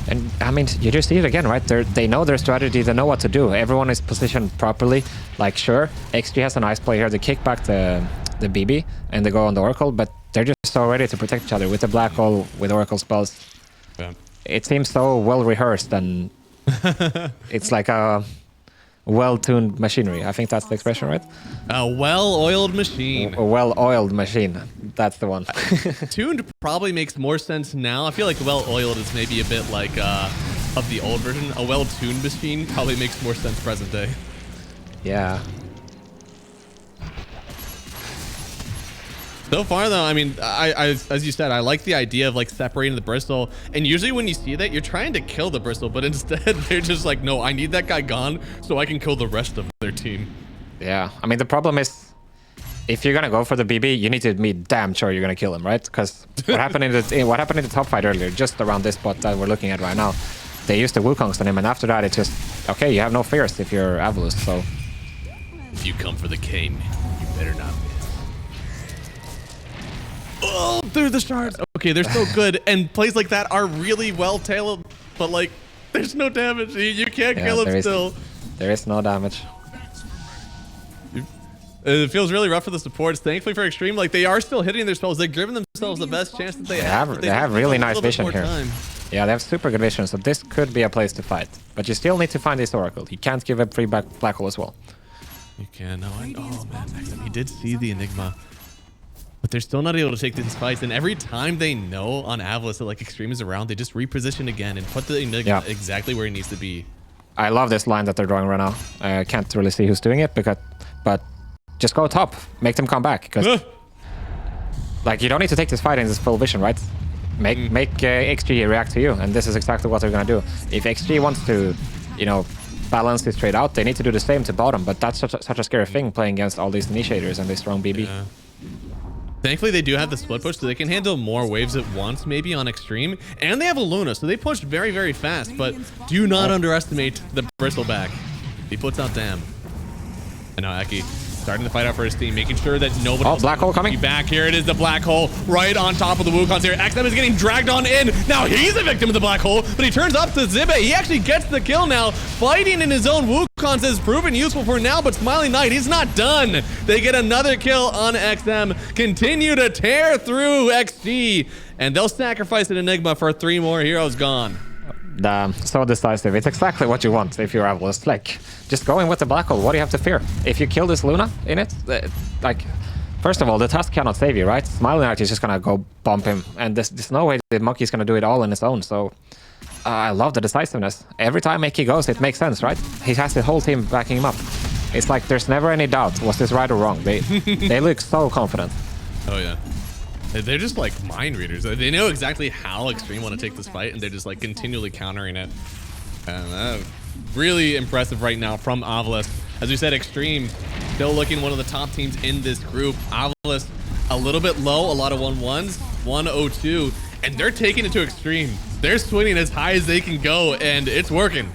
And, I mean, you just see it again, right? They know their strategy, they know what to do. Everyone is positioned properly. Like, sure, XG has a nice play here. They kick back the BB, and they go on the Oracle, but they're just so ready to protect each other with the Black Hole, with Oracle spells. Yeah. It seems so well rehearsed, and it's like a well-tuned machinery. I think that's the expression, right? A well-oiled machine. A well-oiled machine. That's the one. Tuned probably makes more sense now. I feel like well-oiled is maybe a bit like of the old version. A well-tuned machine probably makes more sense present day. Yeah. So far, though, I mean, I as you said, I like the idea of like separating the bristle. And usually when you see that, you're trying to kill the bristle, but instead they're just like, no, I need that guy gone so I can kill the rest of their team. Yeah, I mean, the problem is, if you're gonna go for the BB, you need to be damn sure you're gonna kill him, right? Because what happened in the top fight earlier, just around this spot that we're looking at right now, they used the Wukongs on him, and after that, it's just okay. You have no fears if you're AVULUS. So if you come for the king, you better not miss. Oh, through the shards. Okay, they're so good, and plays like that are really well tailored, but like, there's no damage. You can't kill him still. There is no damage. It feels really rough for the supports. Thankfully for Xtreme, like they are still hitting their spells. They've given themselves the best chance that they have. They have really nice vision here. Yeah, they have super good vision, so this could be a place to fight. But you still need to find this Oracle. You can't give a free black hole as well. You can. No, oh man, he did see the Enigma. But they're still not able to take these fights, and every time they know on AVULUS that like Xtreme is around, they just reposition again and put the Enigma exactly where it needs to be. I love this line that they're drawing right now. I can't really see who's doing it, but just go top, make them come back, because like you don't need to take this fight in this full vision, right? Make XG react to you, and this is exactly what they're gonna do. If XG wants to, you know, balance this trade out, they need to do the same to bottom. But that's such a scary thing playing against all these initiators and this strong BB. Yeah. Thankfully, they do have the split push, so they can handle more waves at once, maybe on Xtreme. And they have a Luna, so they pushed very, very fast. But do not underestimate the Bristleback. He puts out Dam. And now Eki starting to fight out for his team, making sure that nobody else Black Hole coming back. Here it is, the Black Hole right on top of the Wukongs here. XM is getting dragged on in. Now he's a victim of the Black Hole, but he turns up to Zibe. He actually gets the kill now. Fighting in his own Wukongs has proven useful for now, but Smiling Knight, he's not done. They get another kill on XM, continue to tear through XG, and they'll sacrifice an Enigma for 3 more heroes gone. Damn, so decisive. It's exactly what you want if you're AVULUS. Like, just going with the Black Hole, what do you have to fear? If you kill this Luna in it, like, first of all, the Tusk cannot save you, right? Smiling Knight is just gonna go bump him, and there's no way the Monkey's gonna do it all on his own, so I love the decisiveness. Every time Eki goes, it makes sense, right? He has the whole team backing him up. It's like there's never any doubt, was this right or wrong? They look so confident. Oh yeah. They're just like mind readers. They know exactly how Xtreme want to take this fight, and they're just like continually countering it. And really impressive right now from AVULUS. As we said, Xtreme still looking one of the top teams in this group. AVULUS a little bit low, a lot of 1-1s, 102. and they're taking it to extreme. They're swinging as high as they can go, and it's working.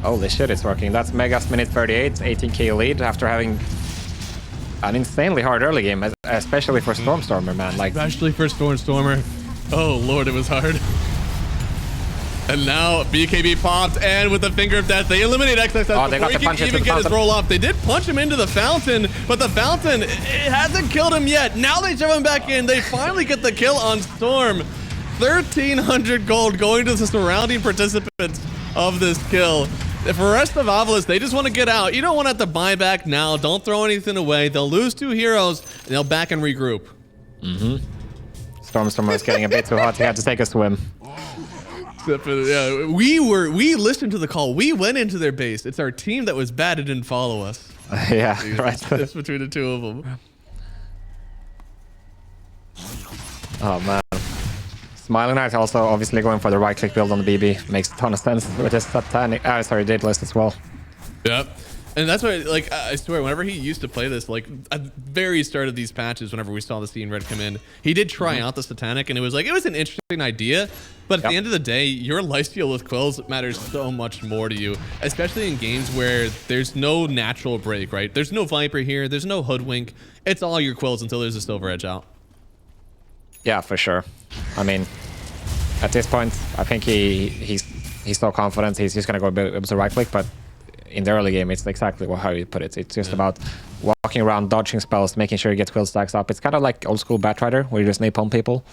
Holy shit, it's working. That's Megas minute 38, 18k lead after having an insanely hard early game, especially for Stormer, man. Like, especially for Stormer. Oh lord, it was hard. And now BKB popped, and with the finger of death, they eliminate XXS oh, they before he can even get his roll off. They did punch him into the fountain, but the fountain, it hasn't killed him yet. Now they shove him back in. They finally get the kill on Storm. 1,300 gold going to the surrounding participants of this kill. For the rest of AVULUS, they just want to get out. You don't want to have to buy back now. Don't throw anything away. They'll lose 2 heroes, and they'll back and regroup. Stormer is getting a bit too hot. He had to take a swim. Yeah, we listened to the call. We went into their base. It's our team that was bad. It didn't follow us. Yeah, right. It's between the two of them. Oh man. Smiling Knight also obviously going for the right click build on the BB. Makes a ton of sense with his satanic, Daedalus as well. Yep. And that's why, like, I swear, whenever he used to play this, like, at the very start of these patches, whenever we saw the scene red come in, he did try out the Satanic, and it was an interesting idea, but at the end of the day, your lifesteal with Quills matters so much more to you, especially in games where there's no natural break, right? There's no Viper here, there's no Hoodwink, it's all your Quills until there's a Silver Edge out. Yeah, for sure. I mean, at this point, I think he's so confident, he's just gonna go able to right click, but in the early game, it's exactly how you put it. It's just about walking around, dodging spells, making sure you get quill stacks up. It's kind of like old school Batrider, where you just napalm people,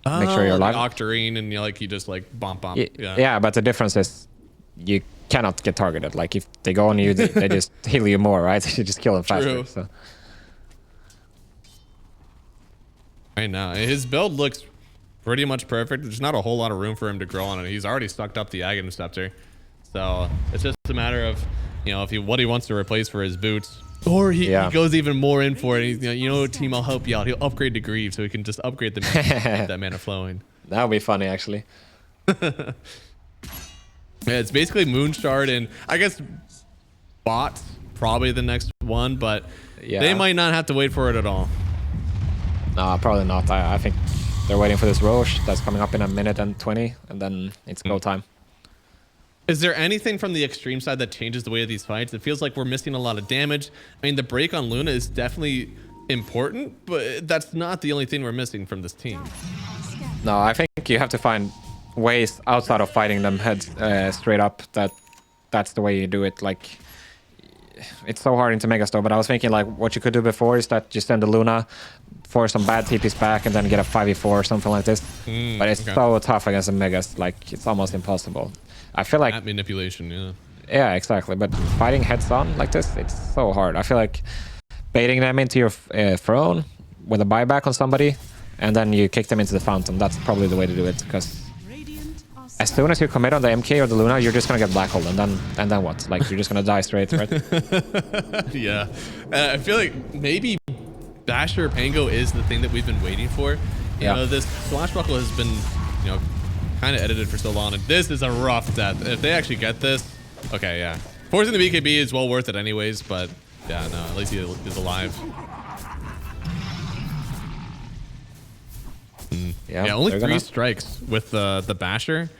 make sure you're alive. Octarine, and you just like bump. Yeah, but the difference is you cannot get targeted. Like if they go on you, they just heal you more, right? You just kill them faster. True. So. Right now, his build looks pretty much perfect. There's not a whole lot of room for him to grow on it. He's already sucked up the Aghanim Scepter, so it's just a matter of, what he wants to replace for his boots, or he goes even more in for it. He's, team, I'll help you out. He'll upgrade to Grieve, so he can just upgrade the mana, that mana flowing. That would be funny, actually. Yeah, it's basically Moonshard, and I guess Bot's probably the next one, but they might not have to wait for it at all. No, probably not. I think they're waiting for this Roche that's coming up in a minute and 20, and then it's go time. Is there anything from the Xtreme side that changes the way of these fights? It feels like we're missing a lot of damage. I mean, the break on Luna is definitely important, but that's not the only thing we're missing from this team. No, I think you have to find ways outside of fighting them heads straight up. That's the way you do it. Like, it's so hard into Megastore, but I was thinking like what you could do before is that you send the Luna for some bad TPs back and then get a 5v4 or something like this. But it's so tough against the Megas, like it's almost impossible. I feel like that manipulation, yeah, exactly. But fighting heads on like this, it's so hard. I feel like baiting them into your throne with a buyback on somebody, and then you kick them into the fountain. That's probably the way to do it, because as soon as you commit on the MK or the Luna, you're just gonna get black hole, and then what? Like you're just gonna die straight, right? Yeah, I feel like maybe Basher or Pango is the thing that we've been waiting for. You know, this Swashbuckle has been, kind of edited for so long, and this is a rough death. If they actually get this, okay, yeah. Forcing the BKB is well worth it anyways, but yeah, no, at least he is alive. Yeah, only 3 strikes with the Basher.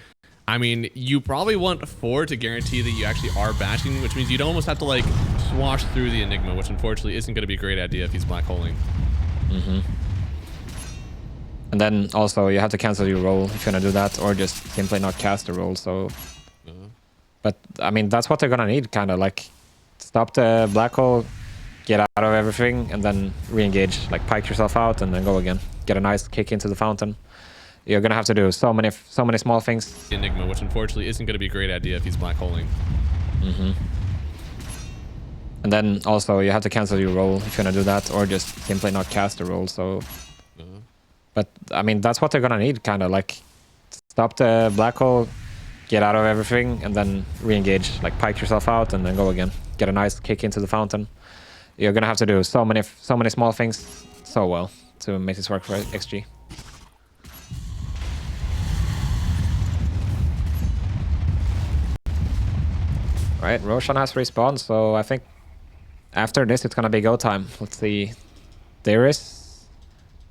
I mean, you probably want 4 to guarantee that you actually are bashing, which means you'd almost have to like swash through the Enigma, which unfortunately isn't going to be a great idea if he's black holing. And then also you have to cancel your roll if you're gonna do that, or just simply not cast the roll. So, but I mean that's what they're gonna need, kind of like stop the black hole, get out of everything, and then re-engage, like pike yourself out, and then go again. Get a nice kick into the fountain. You're gonna have to do so many small things. Enigma, which unfortunately isn't gonna be a great idea if he's black holing. And then also you have to cancel your roll if you're gonna do that, or just simply not cast the roll. So. But I mean that's what they're gonna need, kind of like stop the black hole, get out of everything, and then re-engage, like pike yourself out, and then go again. Get a nice kick into the fountain. You're gonna have to do so many small things so well to make this work for XG. Right, Roshan has respawned, so I think after this it's gonna be go time. Let's see. There is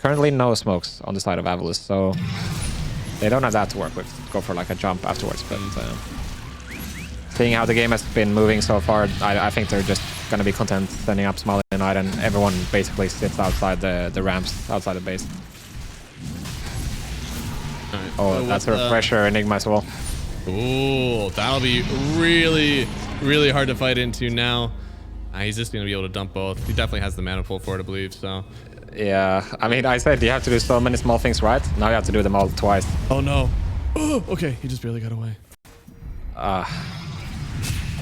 currently no smokes on the side of AVULUS, so they don't have that to work with. Go for like a jump afterwards, but seeing how the game has been moving so far, I think they're just gonna be content sending up Smiley Knight, and everyone basically sits outside the ramps, outside the base. Right, Oh, so that's a with, refresher Enigma as well. Ooh, that'll be really, really hard to fight into now. He's just going to be able to dump both. He definitely has the mana pool for it, I believe, so. Yeah, I mean, I said you have to do so many small things right. Now you have to do them all twice. Oh, no. Oh, okay, he just barely got away.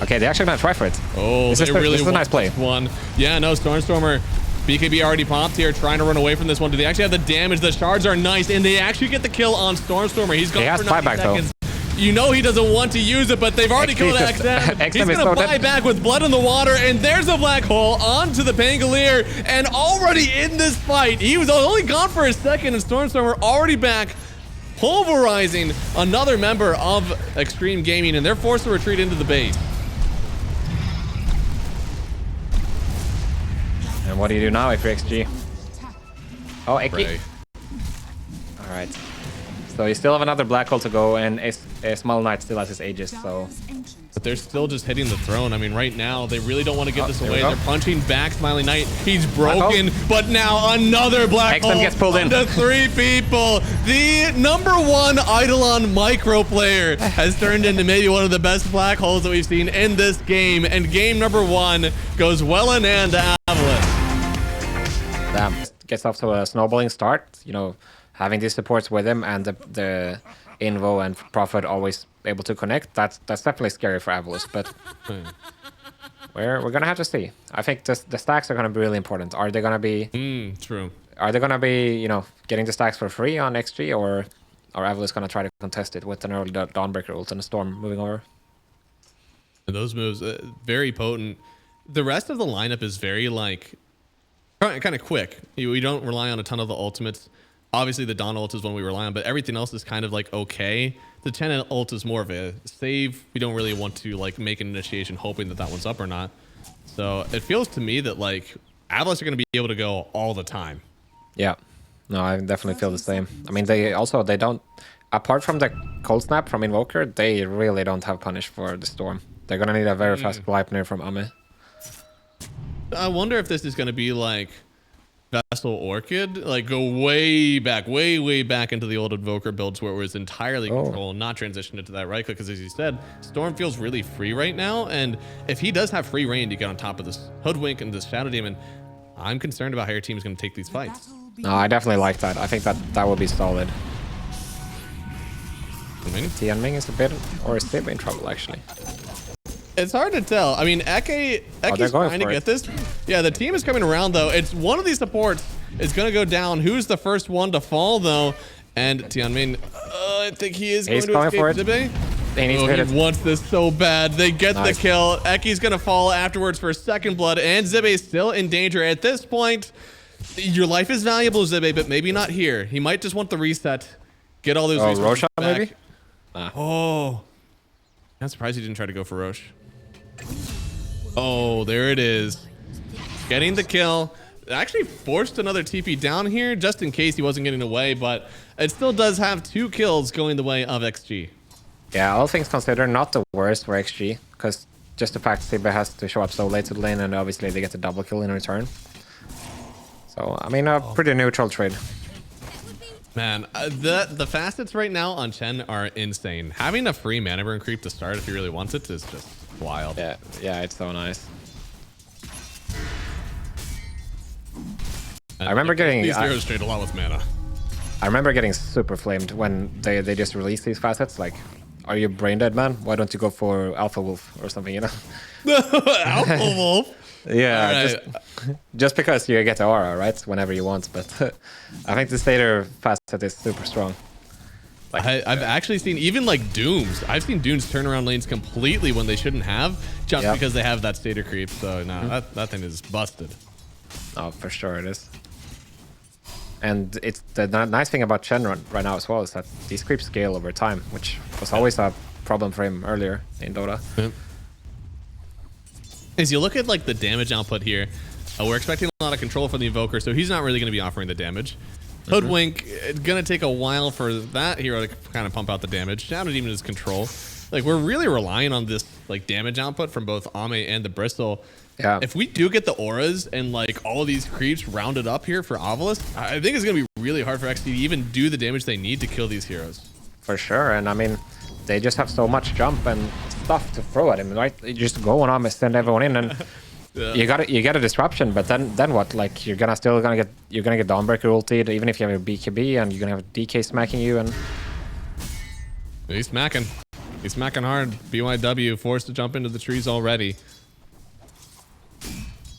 Okay, they're actually gonna try for it. Oh, this is a nice play. One. Yeah, no, Stormstormer. BKB already popped here, trying to run away from this one. Do they actually have the damage? The shards are nice, and they actually get the kill on Stormstormer. He's gone for 90 seconds. You know he doesn't want to use it, but they've already killed XM. He's going to buy back with blood in the water, and there's a black hole onto the Pangolier, and already in this fight, he was only gone for a second, and Stormstormer already back, pulverizing another member of Xtreme Gaming, and they're forced to retreat into the base. And what do you do now if you're XG? Oh, Eki. All right. So you still have another black hole to go, and a Small Knight still has his Aegis, so... But they're still just hitting the throne. I mean, right now, they really don't want to give this away. They're punching back Smiley Knight. He's broken, but now another black hole gets pulled in. to 3 people. The #1 Eidolon micro player has turned into maybe one of the best black holes that we've seen in this game. And game #1 goes well in hand to AVULUS. Damn. Gets off to a snowballing start, you know, having these supports with him, and the Invo and Prophet always able to connect. That's definitely scary for AVULUS, but we're gonna have to see. I think the stacks are gonna be really important. Are they gonna be true? Are they gonna be, you know, getting the stacks for free on XG, or are AVULUS gonna try to contest it with an early Dawnbreaker ult and a Storm moving over? And those moves very potent. The rest of the lineup is very like kind of quick. We don't rely on a ton of the ultimates. Obviously, the Dawn ult is one we rely on, but everything else is kind of like okay. The 10 ult is more of a save. We don't really want to like make an initiation hoping that that one's up or not. So it feels to me that like AVULUS are going to be able to go all the time. Yeah, no, I definitely feel the same. I mean, they don't, apart from the cold snap from Invoker, they really don't have punish for the Storm. They're gonna need a very fast Gleipnir from Ame. I wonder if this is going to be like Vessel Orchid, like go way back into the old Invoker builds where it was entirely control, not transition into that right click, because as you said, Storm feels really free right now, and if he does have free reign to get on top of this Hoodwink and this Shadow Demon, I'm concerned about how your team is going to take these fights. No, I definitely like that. I think that would be solid. Tianming is a bit, or is Sib in trouble actually? It's hard to tell. I mean, Eke's trying to get this. Yeah, the team is coming around, though. It's one of these supports is going to go down. Who's the first one to fall, though? And Tianming, I think he is going to escape Zibe. He wants this so bad. They get the kill. Eke's going to fall afterwards for second blood, and Zibe is still in danger. At this point, your life is valuable, Zibe, but maybe not here. He might just want the reset. Get all those resources back. Maybe? Oh. I'm surprised he didn't try to go for Roche. Oh, there it is. Getting the kill. Actually forced another TP down here just in case he wasn't getting away, but it still does have 2 kills going the way of XG. Yeah, all things considered, not the worst for XG, because just the fact Sibe has to show up so late to the lane, and obviously they get a double kill in return. So, I mean, a pretty neutral trade. Man, the facets right now on Chen are insane. Having a free mana burn creep to start if he really wants it is just wild. Yeah, it's so nice. I remember getting these heroes trade a lot with mana. I remember getting super flamed when they just released these facets. Like, are you brain dead, man? Why don't you go for Alpha Wolf or something? You know? Alpha Wolf. Yeah, right. just because you get the aura, right? Whenever you want. But I think the Stater facet is super strong. Like, I've actually seen even like Dooms. I've seen Dooms turn around lanes completely when they shouldn't have, just because they have that Stater creep. So no, that thing is busted. Oh, for sure it is. And it's the nice thing about Chen right now as well is that these creeps scale over time, which was always a problem for him earlier in Dota. Yep. As you look at like the damage output here, we're expecting a lot of control from the Invoker, so he's not really going to be offering the damage. Hoodwink, it's gonna take a while for that hero to kind of pump out the damage. Shadow Demon is control. Like, we're really relying on this like damage output from both Ame and the Bristle. Yeah. If we do get the auras and like all of these creeps rounded up here for AVULUS, I think it's gonna be really hard for XT to even do the damage they need to kill these heroes. For sure, and I mean, they just have so much jump and stuff to throw at him, right? You just go on Ame, send everyone in, and Yeah. you get a disruption. But then what? Like you're gonna get Dawnbreaker ulted, even if you have a BKB, and you're gonna have DK smacking you, and He's smacking. He's smacking hard. BYW forced to jump into the trees already.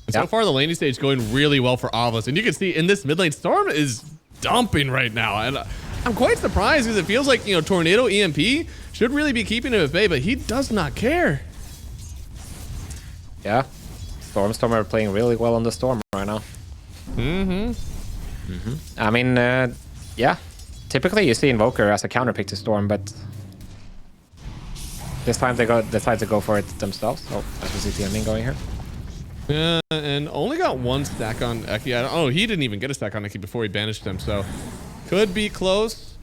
And so far, the laning stage going really well for AVULUS. And you can see in this mid lane, Storm is dumping right now. And I'm quite surprised because it feels like, you know, Tornado EMP should really be keeping him at bay, but he does not care. yeah, Storm are playing really well on the Storm right now. I mean, yeah, typically you see Invoker as a counter pick to Storm, but this time they decide to go for it themselves. Oh, as we see TMing going here. Yeah, and only got one stack on Eki. Oh, he didn't even get a stack on Eki before he banished him, so could be close.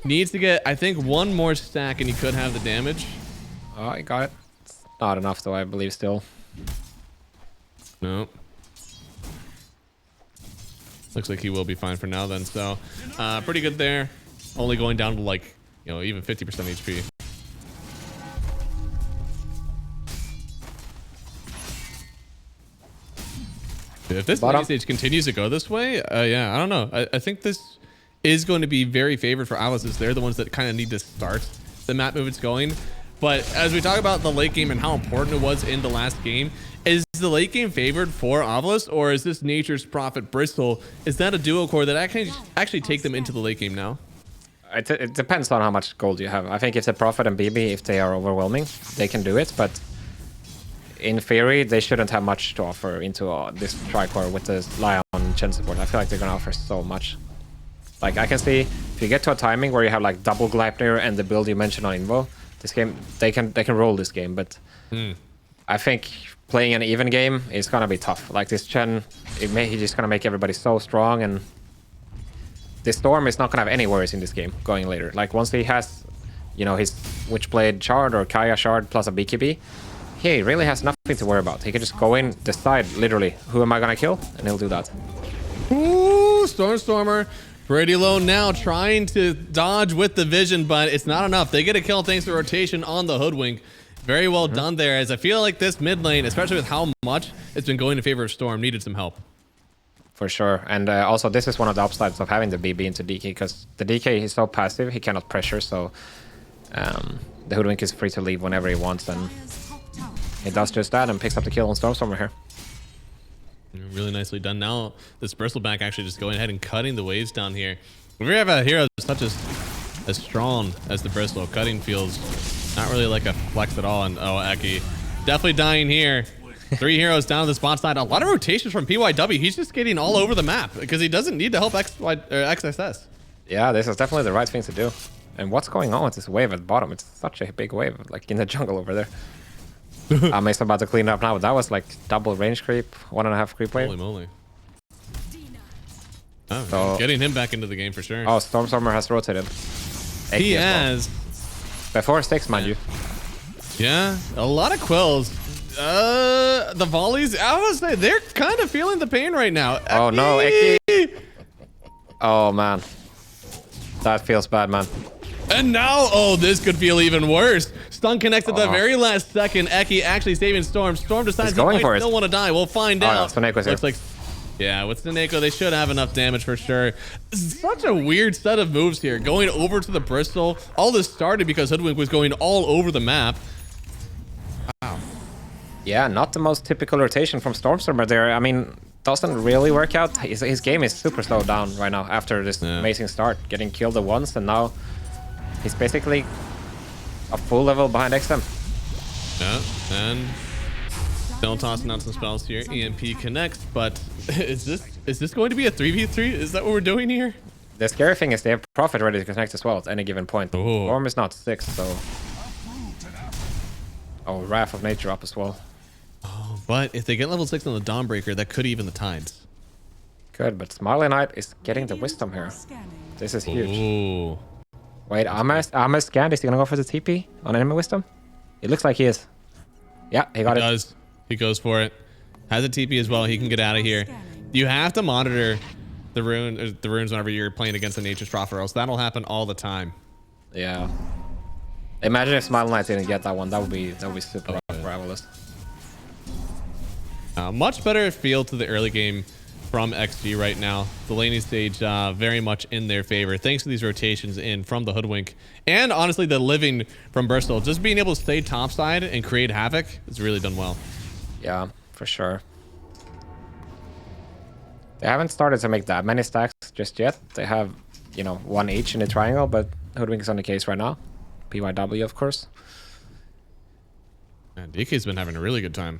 Needs to get, I think, one more stack and he could have the damage. Oh, he got it. It's not enough though, I believe still. No. Looks like he will be fine for now then, so pretty good there. Only going down to like, you know, even 50% HP. If this lane stage continues to go this way, yeah, I don't know. I think this is going to be very favored for AVULUS. They're the ones that kind of need to start the map movements going. But as we talk about the late game and how important it was in the last game, is the late game favored for AVULUS, or is this Nature's Prophet Bristle? Is that a duo core that actually take them into the late game now? It depends on how much gold you have. I think if the Prophet and BB, if they are overwhelming, they can do it, but in theory, they shouldn't have much to offer into this tri-core with the Lion Chen support. I feel like they're gonna offer so much. Like, I can see if you get to a timing where you have like double Gleipnir and the build you mentioned on Invo, this game they can roll this game, but I think playing an even game is gonna be tough. Like this Chen, he's just gonna make everybody so strong, and this Storm is not gonna have any worries in this game going later. Like once he has, you know, his Witchblade Shard or Kaya Shard plus a BKB, he really has nothing to worry about. He can just go in, decide literally who am I gonna kill, and he'll do that. Ooh, Stormer pretty low now, trying to dodge with the vision, but it's not enough. They get a kill thanks to rotation on the Hoodwink. Very well done there, as I feel like this mid lane, especially with how much it's been going in favor of Storm, needed some help. For sure, and also this is one of the upsides of having the BB into DK, because the DK is so passive, he cannot pressure, so the Hoodwink is free to leave whenever he wants, and he does just that and picks up the kill on Stormstormer here. Really nicely done. Now this Bristleback actually just going ahead and cutting the waves down here. If we have a hero such as strong as the Bristle, cutting feels not really like a flex at all. And oh, Eki definitely dying here. 3 heroes down to the spot side. A lot of rotations from PYW. He's just getting all over the map because he doesn't need to help XSS. Yeah, this is definitely the right thing to do. And what's going on with this wave at the bottom? It's such a big wave, like in the jungle over there. Ame's about to clean it up now, but that was like double range creep, 1.5 creep wave. Holy moly. Oh, so, getting him back into the game for sure. Oh, Stormstormer has rotated. He has. Before 6, mind you. Yeah, a lot of quills. The volleys, I would say they're kind of feeling the pain right now. Oh no, Eki. Oh man. That feels bad, man. And now, oh, this could feel even worse. Stun connects at the very last second. Eki actually saving Storm. Storm decides he might still want to die. We'll find out. No, looks like, yeah, with Sneko, they should have enough damage for sure. Such a weird set of moves here. Going over to the Bristol. All this started because Hoodwink was going all over the map. Wow. Yeah, not the most typical rotation from Stormstormer there. I mean, doesn't really work out. His game is super slowed down right now after this amazing start. Getting killed at once, and now he's basically a full level behind XM. Yeah, and still tossing out some spells here. EMP connects, but is this going to be a 3v3? Is that what we're doing here? The scary thing is they have Prophet ready to connect as well at any given point. Storm is not 6, so... Oh, Wrath of Nature up as well. Oh, but if they get level 6 on the Dawnbreaker, that could even the tides. Good, but Smiley Knight is getting the wisdom here. This is huge. Ooh. Wait, Ame scanned. Is he gonna go for the TP on enemy wisdom? It looks like he is. Yeah, he got it. He does. He goes for it. Has a TP as well. He can get out of here. You have to monitor the runes whenever you're playing against a Nature's Prophet, or else that'll happen all the time. Yeah. Imagine if Smiley Knight didn't get that one. That would be super rough for AVULUS. Much better feel to the early game from XG right now. The laning stage very much in their favor, thanks to these rotations in from the Hoodwink. And honestly, the living from Bristol. Just being able to stay topside and create havoc is really done well. Yeah, for sure. They haven't started to make that many stacks just yet. They have, you know, one each in the triangle, but Hoodwink is on the case right now. PYW, of course. And DK's been having a really good time.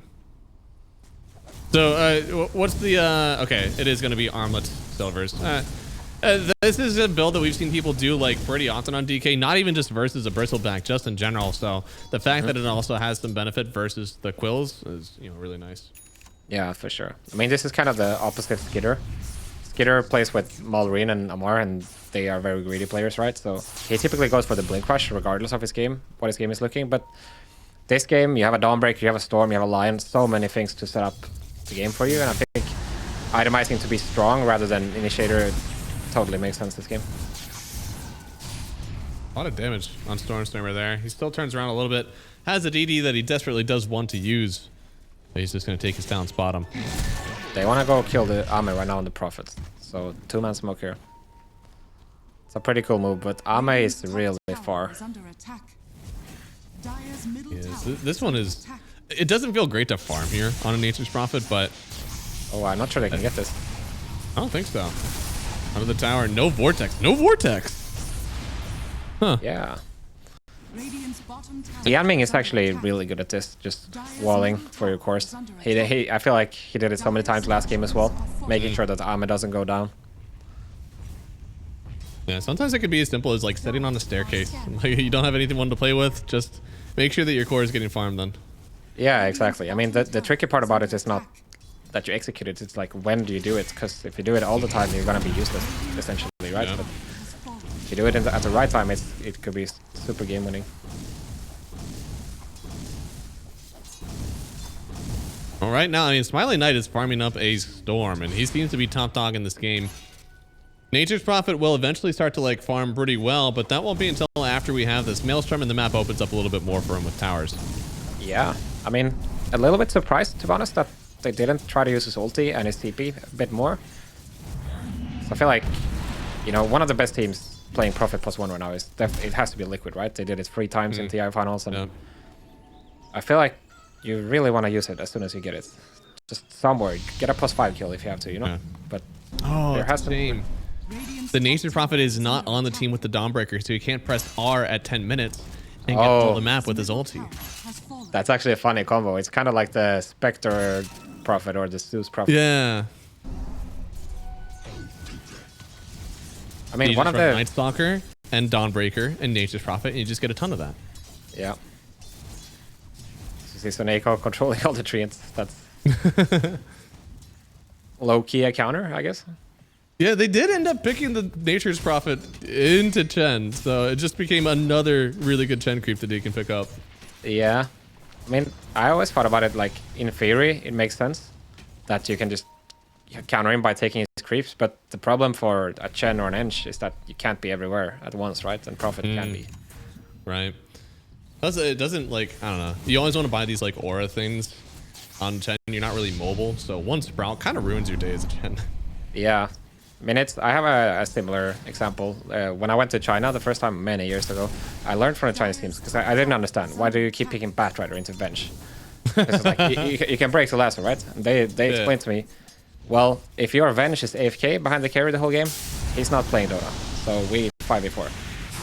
So, what's the... okay, it is going to be armlet silvers. This is a build that we've seen people do like pretty often on DK, not even just versus a bristleback, just in general. So the fact that it also has some benefit versus the quills is, you know, really nice. Yeah, for sure. I mean, this is kind of the opposite Skitter. Skitter plays with Malrine and Amar, and they are very greedy players, right? So he typically goes for the Blink Rush, regardless of his game, what his game is looking. But this game, you have a Dawnbreaker, you have a Storm, you have a Lion, so many things to set up the game for you. And I think itemizing to be strong rather than Initiator totally makes sense this game. A lot of damage on Stormstormer there. He still turns around a little bit. Has a DD that he desperately does want to use. But he's just going to take his talents bottom. They want to go kill the Ame right now on the Prophet. So 2-man smoke here. It's a pretty cool move, but Ame is really far. Yes, this one is... It doesn't feel great to farm here on a Nature's Prophet, but... Oh, I'm not sure they can get this. I don't think so. Under the tower, no Vortex. No Vortex! Huh. Yeah. Yanming is actually really good at this, just walling for your course. I feel like he did it so many times last game as well, making sure that Ame doesn't go down. Yeah, sometimes it could be as simple as like sitting on a staircase. Like you don't have anyone to play with, just make sure that your core is getting farmed then. Yeah, exactly. I mean, the tricky part about it is not that you execute it, it's like when do you do it, because if you do it all the time, you're gonna be useless, essentially, right? Yeah. But if you do it at the right time, it could be super game winning. All right, now, I mean, Smiley Knight is farming up a Storm, and he seems to be top dog in this game. Nature's Prophet will eventually start to like farm pretty well, but that won't be until after we have this Maelstrom and the map opens up a little bit more for him with towers. Yeah, I mean, a little bit surprised, to be honest, that they didn't try to use his ulti and his TP a bit more. So I feel like, you know, one of the best teams playing Prophet +1 right now is it has to be Liquid, right? They did it 3 times in TI finals, and I feel like you really want to use it as soon as you get it. Just somewhere, get a +5 kill if you have to, you know. Yeah. But there has to be. The Nature's Prophet is not on the team with the Dawnbreaker, so he can't press R at 10 minutes and get all the map with his ulti. That's actually a funny combo. It's kind of like the Spectre Prophet or the Zeus Prophet. Yeah. I mean, one of the Night Stalker and Dawnbreaker and Nature's Prophet, and you just get a ton of that. Yeah. So see Soneko controlling all the treants. That's low-key a counter, I guess. Yeah, they did end up picking the Nature's Prophet into Chen, so it just became another really good Chen creep that he can pick up. Yeah. I mean, I always thought about it like, in theory, it makes sense that you can just counter him by taking his creeps, but the problem for a Chen or an Ench is that you can't be everywhere at once, right? And Prophet can be. Right. It doesn't, like, I don't know. You always want to buy these, like, aura things on Chen. You're not really mobile, so one Sprout kind of ruins your day as a Chen. Yeah. I mean, I have a similar example. When I went to China the first time many years ago, I learned from the Chinese teams because I didn't understand. Why do you keep picking Batrider into bench? It's like, you can break the lasso, right? And they explained to me, well, if your Venge is AFK behind the carry the whole game, he's not playing Dota. So we 5v4.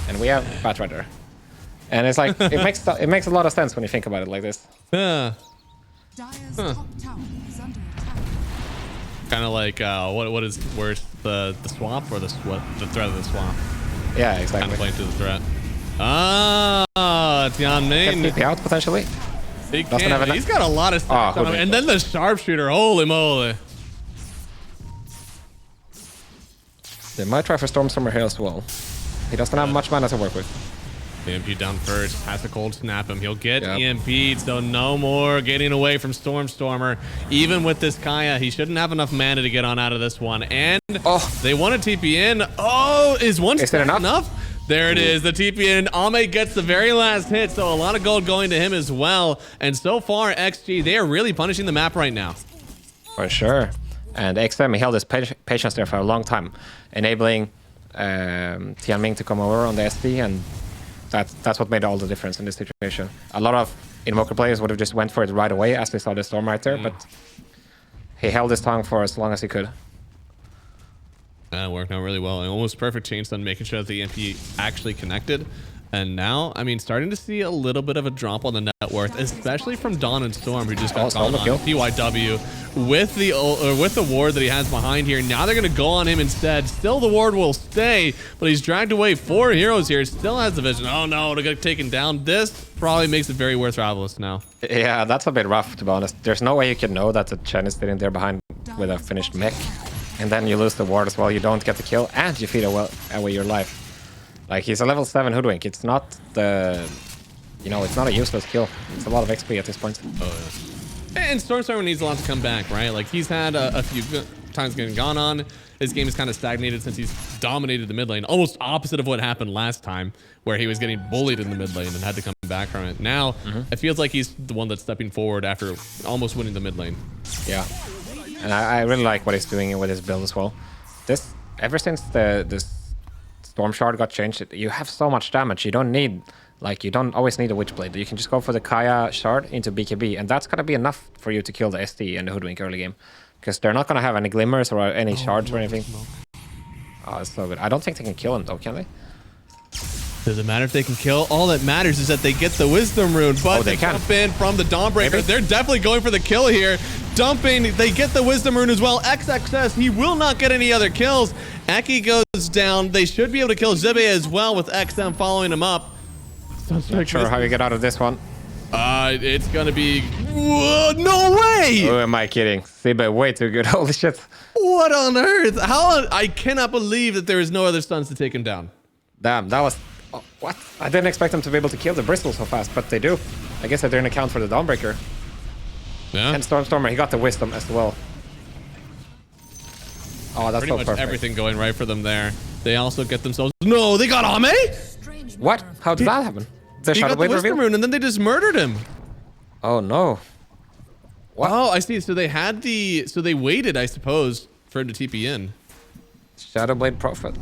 And we have Batrider. And it's like, it makes a lot of sense when you think about it like this. Yeah. Kind of like what is worse, the swamp or the threat of the swamp? Yeah, exactly. Kind of playing to the threat. Ah, Tian Main. Can TP out potentially. He can. He's got a lot of stuff on him. And then the sharpshooter. Holy moly! They might try for Stormstormer here as well. He doesn't have much mana to work with. EMP down first, has to cold snap him. He'll get Yep. EMP'd, so no more getting away from Stormstormer. Even with this Kaya, he shouldn't have enough mana to get on out of this one. And they want to TP in. Oh, is one stack enough? There it is, the TP in. Ame gets the very last hit, so a lot of gold going to him as well. And so far, XG, they are really punishing the map right now. For sure. And Xtreme, he held his patience there for a long time, enabling Tianming to come over on the SD, and that's what made all the difference in this situation. A lot of Invoker players would have just went for it right away as they saw the storm right there, but he held his tongue for as long as he could. That worked out really well. An almost perfect change on making sure that the EMP actually connected. And now, I mean, starting to see a little bit of a drop on the net worth, especially from Dawn and Storm, who just got gone on PYW with the ward that he has behind here. Now they're going to go on him instead. Still, the ward will stay, but he's dragged away 4 heroes here. Still has the vision. Oh no, to get taken down. This probably makes it very worth for AVULUS now. Yeah, that's a bit rough, to be honest. There's no way you can know that the Chen is sitting there behind with a finished mech, and then you lose the ward as well. You don't get the kill, and you feed away your life. Like, he's a level 7 hoodwink. It's not the, it's not a useless kill. It's a lot of XP at this point. Oh yeah. And Stormstormer needs a lot to come back, right? Like, he's had a few times getting gone on. His game is kind of stagnated since he's dominated the mid lane. Almost opposite of what happened last time, where he was getting bullied in the mid lane and had to come back from it. Now, it feels like he's the one that's stepping forward after almost winning the mid lane. Yeah. And I really like what he's doing with his build as well. Ever since this Storm Shard got changed, you have so much damage. You don't always need a Witchblade. You can just go for the Kaya Shard into BKB, and that's gonna be enough for you to kill the SD and the Hoodwink early game. Because they're not gonna have any glimmers or any shards or anything. Oh, it's so good. I don't think they can kill him though, can they? Doesn't matter if they can kill. All that matters is that they get the Wisdom Rune, but they jump in from the Dawnbreaker. Maybe. They're definitely going for the kill here. Dumping, they get the Wisdom Rune as well. XXS, he will not get any other kills. Eki goes down. They should be able to kill Zibe as well with XM following him up. Not sure how you get out of this one. It's gonna be... Whoa, no way! Who am I kidding? Zibe, way too good. Holy shit. What on earth? I cannot believe that there is no other stuns to take him down. Damn, that was... Oh, what? I didn't expect them to be able to kill the Bristol so fast, but they do. I guess they didn't account for the Dawnbreaker. Yeah. And Stormstormer, he got the Wisdom as well. Oh, that's pretty so much perfect. everything going right for them there. They also get themselves... No, they got Ame? What? How did that happen? The He got the Shadowblade Wisdom reveal? Rune and then they just murdered him. Oh no. What? Oh, I see. So they had the... So they waited, I suppose, for him to TP in. Shadowblade Prophet.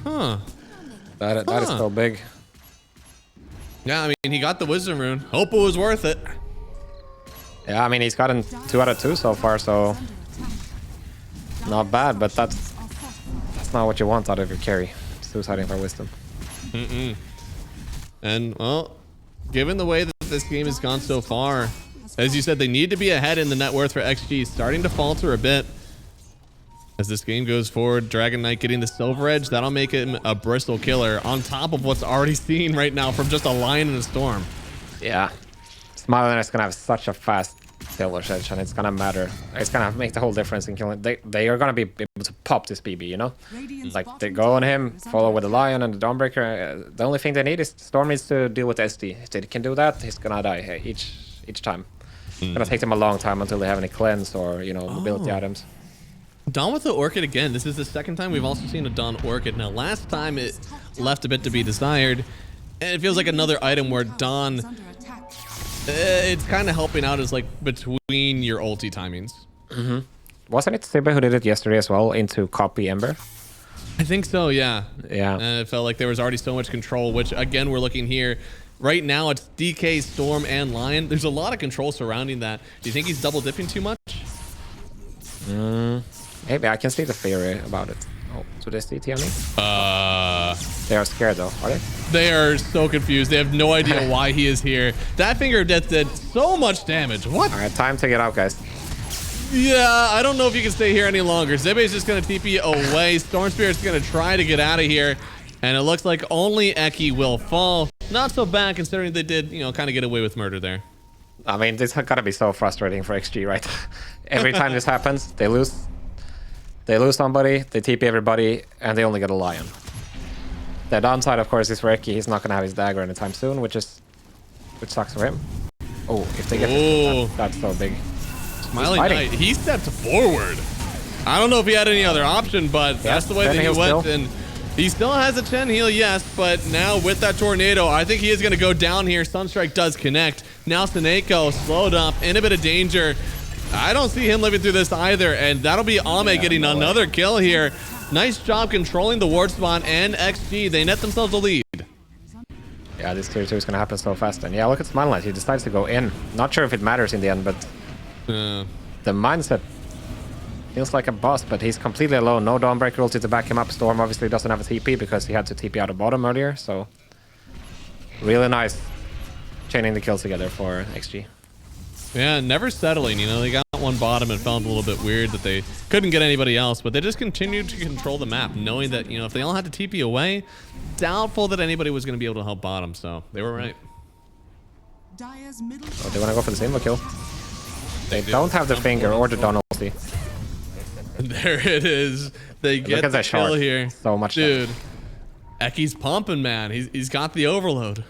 Huh. That is so big. Yeah, I mean, he got the Wisdom Rune. Hope it was worth it. Yeah, I mean, he's gotten 2 out of 2 so far, so not bad, but that's not what you want out of your carry. Suiciding for Wisdom. And, well, given the way that this game has gone so far, as you said, they need to be ahead in the net worth for XG. Starting to falter a bit. As this game goes forward, Dragon Knight getting the Silver Edge, that'll make him a Bristol killer on top of what's already seen right now from just a Lion and a Storm. Yeah. Smiling is going to have such a fast Silver Edge, and it's going to matter. It's going to make the whole difference in killing. They are going to be able to pop this BB, you know? Like, they go on him, follow with the Lion and the Dawnbreaker. The only thing they need is Storm needs to deal with SD. If they can do that, he's going to die each time. It's going to take them a long time until they have any cleanse or, mobility items. Dawn with the Orchid again. This is the second time we've also seen a Dawn Orchid. Now, last time it left a bit to be desired. And it feels like another item where Dawn, it's kind of helping out as like between your ulti timings. Wasn't it Zibe who did it yesterday as well into copy Ember? I think so, yeah. Yeah. And it felt like there was already so much control, which again, we're looking here. Right now, it's DK, Storm, and Lion. There's a lot of control surrounding that. Do you think he's double dipping too much? Maybe I can see the theory about it. Oh, so they see TME? They are scared though, are they? They are so confused. They have no idea why he is here. That Finger of Death did so much damage. What? All right, time to get out, guys. Yeah, I don't know if you can stay here any longer. Zibe is just going to TP away. Storm Spirit's going to try to get out of here. And it looks like only Eki will fall. Not so bad considering they did, kind of get away with murder there. I mean, this has gotta be so frustrating for XG, right? Every time this happens, they lose. They lose somebody, they TP everybody, and they only get a lion. The downside, of course, is for Eki. He's not gonna have his dagger anytime soon, which sucks for him. Oh, if they get this, that's so big. Smiling Knight, he stepped forward. I don't know if he had any other option, but that's the way that he went. And he still has a 10 heal, yes, but now with that tornado, I think he is going to go down here. Sunstrike does connect. Now Seneko slowed up, in a bit of danger. I don't see him living through this either, and that'll be Ame getting another kill here. Nice job controlling the ward spawn, and XG, they net themselves a lead. Yeah, this tier 2 is going to happen so fast. And yeah, look at Smile Knight. He decides to go in. Not sure if it matters in the end, but the mindset feels like a boss, but he's completely alone. No Dawnbreaker ulti to back him up. Storm obviously doesn't have a TP because he had to TP out of bottom earlier, so really nice chaining the kills together for XG. Yeah, never settling. You know, they got one bottom and felt a little bit weird that they couldn't get anybody else, but they just continued to control the map, knowing that, you know, if they all had to TP away, doubtful that anybody was going to be able to help bottom, so they were right. Oh, they want to go for the Invo kill. They don't have the finger or the Dawn ulti. There it is. They get the kill here. So much dude. Eki's pumping, man. He's got the overload.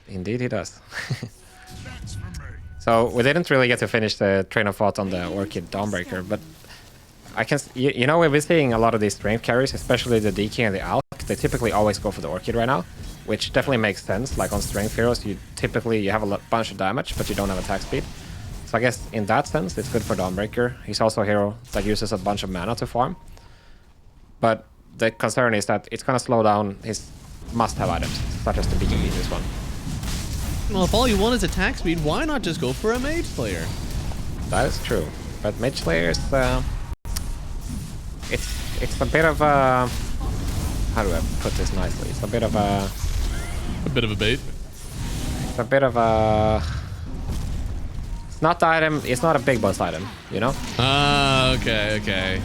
Indeed he does. So we didn't really get to finish the train of thought on the Orchid Dawnbreaker, but I can, you know, we've been seeing a lot of these strength carries, especially the DK and the Alk. They typically always go for the Orchid right now, which definitely makes sense. Like on strength heroes, you have a bunch of damage, but you don't have attack speed. So I guess in that sense, it's good for Dawnbreaker. He's also a hero that uses a bunch of mana to farm. But the concern is that it's gonna slow down his must-have items, such as the BKB this one. Well, if all you want is attack speed, why not just go for a Mage Slayer? That is true. But Mage Slayer is, it's a bit of a, how do I put this nicely? It's a bit of a... A bit of a bait? It's a bit of a... It's not the item, it's not a big boss item, you know? Ah, okay, okay.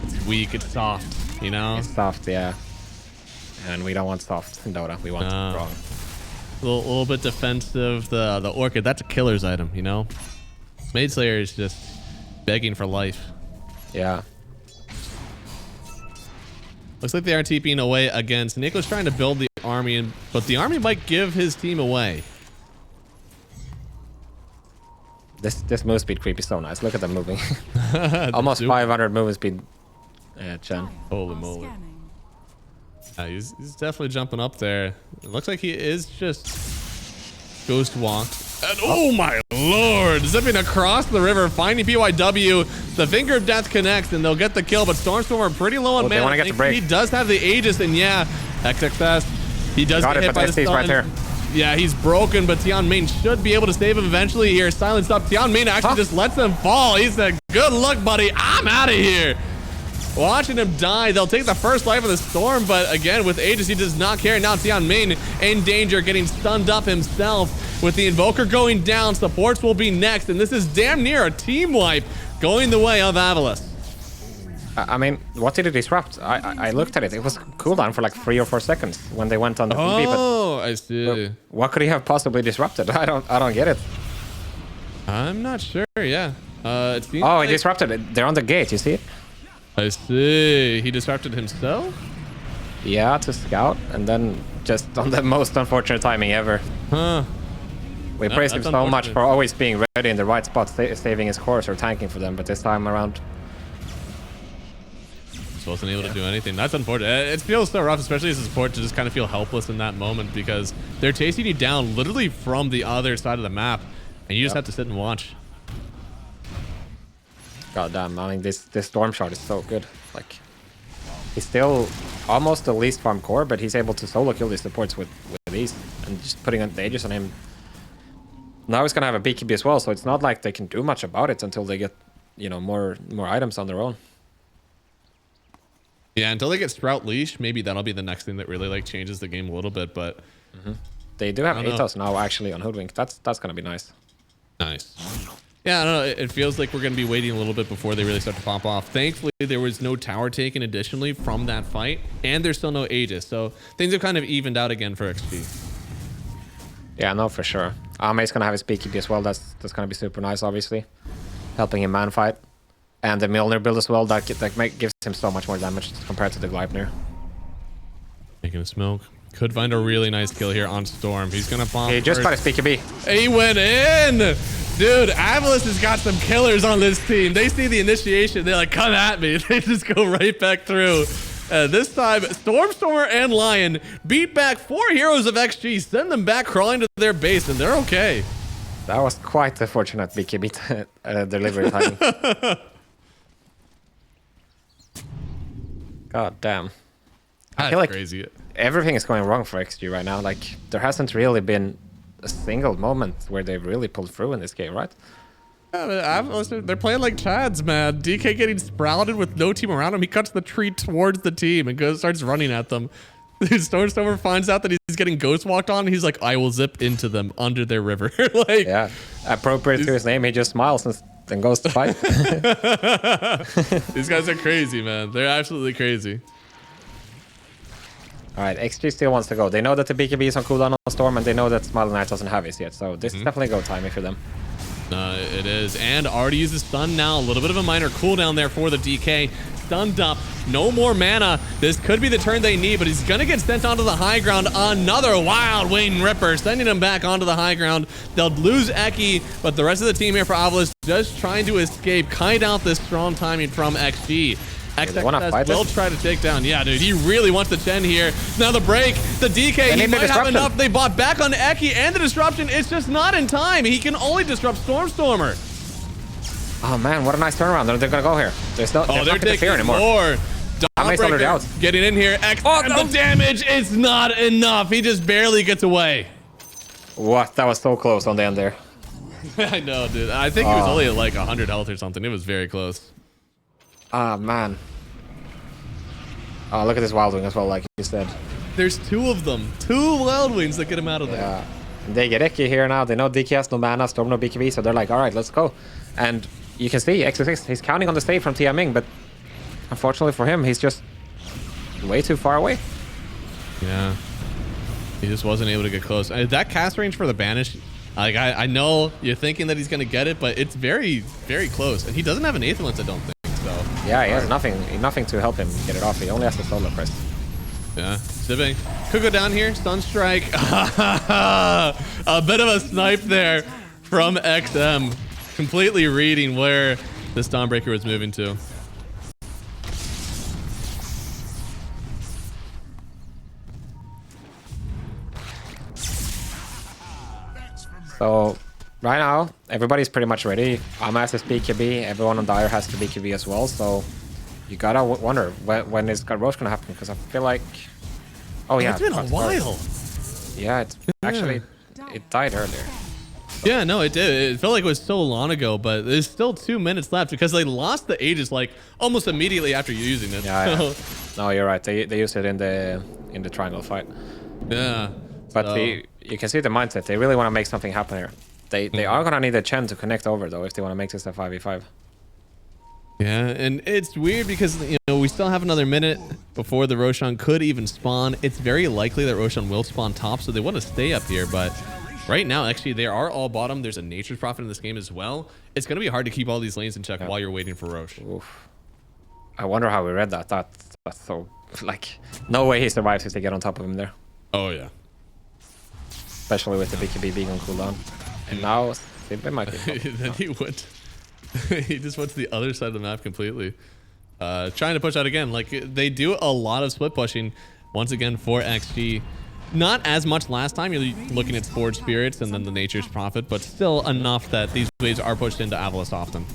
It's weak, it's soft, you know? It's soft, yeah. And we don't want soft in Dota, we want strong. A little bit defensive. The Orchid, that's a killer's item, you know? Mage Slayer is just begging for life. Yeah. Looks like they are TPing away against. Nico's trying to build the army, but the army might give his team away. This move speed creep is so nice. Look at them moving. Almost 500 movement speed. Chen. Holy moly. He's definitely jumping up there. It looks like he is just ghost walked. And oh my lord, zipping across the river, finding PYW. The Finger of Death connects and they'll get the kill, but Stormstormer pretty low on mana. Get the break. He does have the Aegis, and yeah, XXS. He does get hit by the stun. Right there. Yeah, he's broken, but Tian Main should be able to save him eventually here. Silence up. Tian Main actually just lets him fall. He said, good luck, buddy. I'm out of here. Watching him die, they'll take the first life of the storm, but again, with Aegis, he does not care. Now Tian Main in danger, getting stunned up himself. With the Invoker going down, supports will be next, and this is damn near a team wipe going the way of AVULUS. I mean, what did it disrupt? I looked at it. It was cooldown for like 3 or 4 seconds when they went on the PB. Oh, I see. What could he have possibly disrupted? I don't get it. I'm not sure. Yeah. It seems he disrupted it. They're on the gate. You see it? I see. He disrupted himself? Yeah, to scout, and then just on the most unfortunate timing ever. Huh. We praised him so much for always being ready in the right spot, saving his course or tanking for them, but this time around... Just wasn't able to do anything. That's unfortunate. It feels so rough, especially as a support, to just kind of feel helpless in that moment, because they're chasing you down literally from the other side of the map, and you just have to sit and watch. God damn, I mean, this Storm Shard is so good. Like, he's still almost the least farm core, but he's able to solo kill these supports with ease, and just putting the Aegis on him. Now he's gonna have a BKB as well, so it's not like they can do much about it until they get, you know, more items on their own. Yeah, until they get Sprout Leash, maybe that'll be the next thing that really like changes the game a little bit, but... They do have Aethos now actually on Hoodwink. That's gonna be nice. Nice. Yeah, I don't know. It feels like we're going to be waiting a little bit before they really start to pop off. Thankfully, there was no tower taken additionally from that fight, and there's still no Aegis, so things have kind of evened out again for XP. Yeah, no, for sure. Ame's gonna have his BKB as well. That's gonna be super nice, obviously. Helping him man fight. And the Mjolnir build as well, that gives him so much more damage compared to the Gleipnir. Making a smoke. Could find a really nice kill here on Storm. He's gonna bomb. He just got his BKB. He went in! Dude, AVULUS has got some killers on this team. They see the initiation. They're like, come at me. They just go right back through. This time, Stormer and Lion beat back 4 heroes of XG, send them back crawling to their base, and they're okay. That was quite a fortunate BKB delivery time. God damn. I feel like crazy. Everything is going wrong for XG right now. Like, there hasn't really been a single moment where they've really pulled through in this game, right? Yeah, they're playing like Chads, man. DK getting sprouted with no team around him. He cuts the tree towards the team and starts running at them. Stormer finds out that he's getting ghost walked on. He's like, I will zip into them under their river. Like, yeah, appropriate to his name. He just smiles and then goes to fight. These guys are crazy, man. They're absolutely crazy. All right, XG still wants to go. They know that the BKB is on cooldown on Storm, and they know that Smiley Knight doesn't have his yet. So this is definitely go timing for them. It is, and already uses stun now. A little bit of a minor cooldown there for the DK. Stunned up, no more mana. This could be the turn they need, but he's gonna get sent onto the high ground. Another Wild Wing Ripper, sending him back onto the high ground. They'll lose Eki, but the rest of the team here for AVULUS just trying to escape, kite out this strong timing from XG. XXS will try to take down. Yeah, dude, he really wants the Chen here. Now the break, the DK, he might have enough. They bought back on Eki and the disruption. It's just not in time. He can only disrupt Stormer. Oh man, what a nice turnaround. They're gonna go here. There's no, they're taking fear anymore. More. Already out. Getting in here. The damage is not enough. He just barely gets away. What? That was so close on the end there. I know, dude. I think he was only at like 100 health or something. It was very close. Ah, man. Oh, look at this Wild Wing as well, like you said. There's 2 of them. 2 Wild Wings that get him out of there. Yeah. They get Eki here now. They know DK has no mana, Storm no BKB, so they're like, all right, let's go. And you can see XXX, he's counting on the save from Tiaming, but unfortunately for him, he's just way too far away. Yeah. He just wasn't able to get close. That cast range for the Banish, like I know you're thinking that he's going to get it, but it's very, very close. And he doesn't have an Aetherlance, I don't think. So yeah, he has nothing to help him get it off. He only has the solo crest. Yeah, zipping. Could go down here. Stun strike. A bit of a snipe there from XM. Completely reading where the Stormbreaker was moving to. So right now, everybody's pretty much ready. Ama has his BKB. Everyone on Dire has the BKB as well. So you gotta wonder when is Roche gonna happen, because I feel like, oh yeah, it's been a while. Yeah, it's actually it died earlier. Yeah, no, it did. It felt like it was so long ago, but there's still 2 minutes left because they lost the Aegis like almost immediately after using it. Yeah. No, you're right. They used it in the triangle fight. Yeah. But you can see the mindset. They really want to make something happen here. They are gonna need a Chen to connect over though if they want to make this a 5v5. Yeah, and it's weird because we still have another minute before the Roshan could even spawn. It's very likely that Roshan will spawn top, so they want to stay up here, but right now, actually, they are all bottom. There's a Nature's Prophet in this game as well. It's going to be hard to keep all these lanes in check while you're waiting for Roche. Oof. I wonder how we read that. That's so, like, no way he survives if they get on top of him there. Oh, yeah. Especially with the BKB being on cooldown. And now, it might be. Then he went. He just went to the other side of the map completely. Trying to push out again. Like, they do a lot of split pushing, once again, for XG. Not as much last time. You're looking at Forge Spirits and then the Nature's Prophet, but still enough that these waves are pushed into AVULUS often.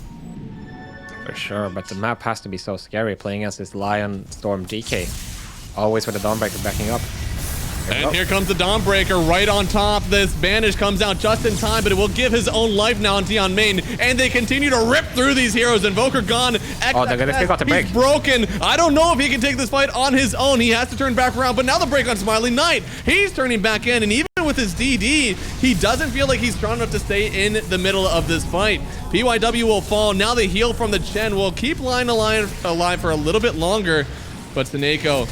For sure, but the map has to be so scary playing as this Lion Storm DK. Always with the Dawnbreaker backing up. And here comes the Dawnbreaker right on top. This Banish comes out just in time, but it will give his own life now on Dion main. And they continue to rip through these heroes. Invoker gone. They're gonna pick out the break. He's broken. I don't know if he can take this fight on his own. He has to turn back around, but now the break on Smiley Knight. He's turning back in, and even with his DD, he doesn't feel like he's strong enough to stay in the middle of this fight. PYW will fall. Now the heal from the Chen will keep Lion alive for a little bit longer, but Tsuneko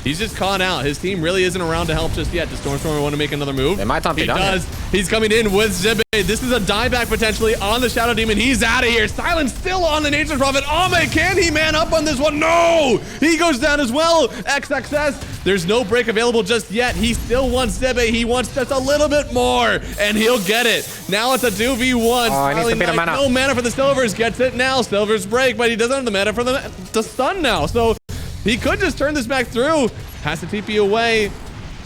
He's just caught out. His team really isn't around to help just yet. Does Stormstormer want to make another move? They might not be He done does. yet. He's coming in with Zibbe. This is a dieback potentially on the Shadow Demon. He's out of here. Silence still on the Nature's Prophet. Ame, can he man up on this one? No! He goes down as well. XXS. There's no break available just yet. He still wants Zibbe. He wants just a little bit more, and he'll get it. Now it's a 2v1. Oh, he needs a bit of mana. No mana for the Silvers. Gets it now. Silvers break, but he doesn't have the mana for the stun now. So he could just turn this back through. Has to TP away.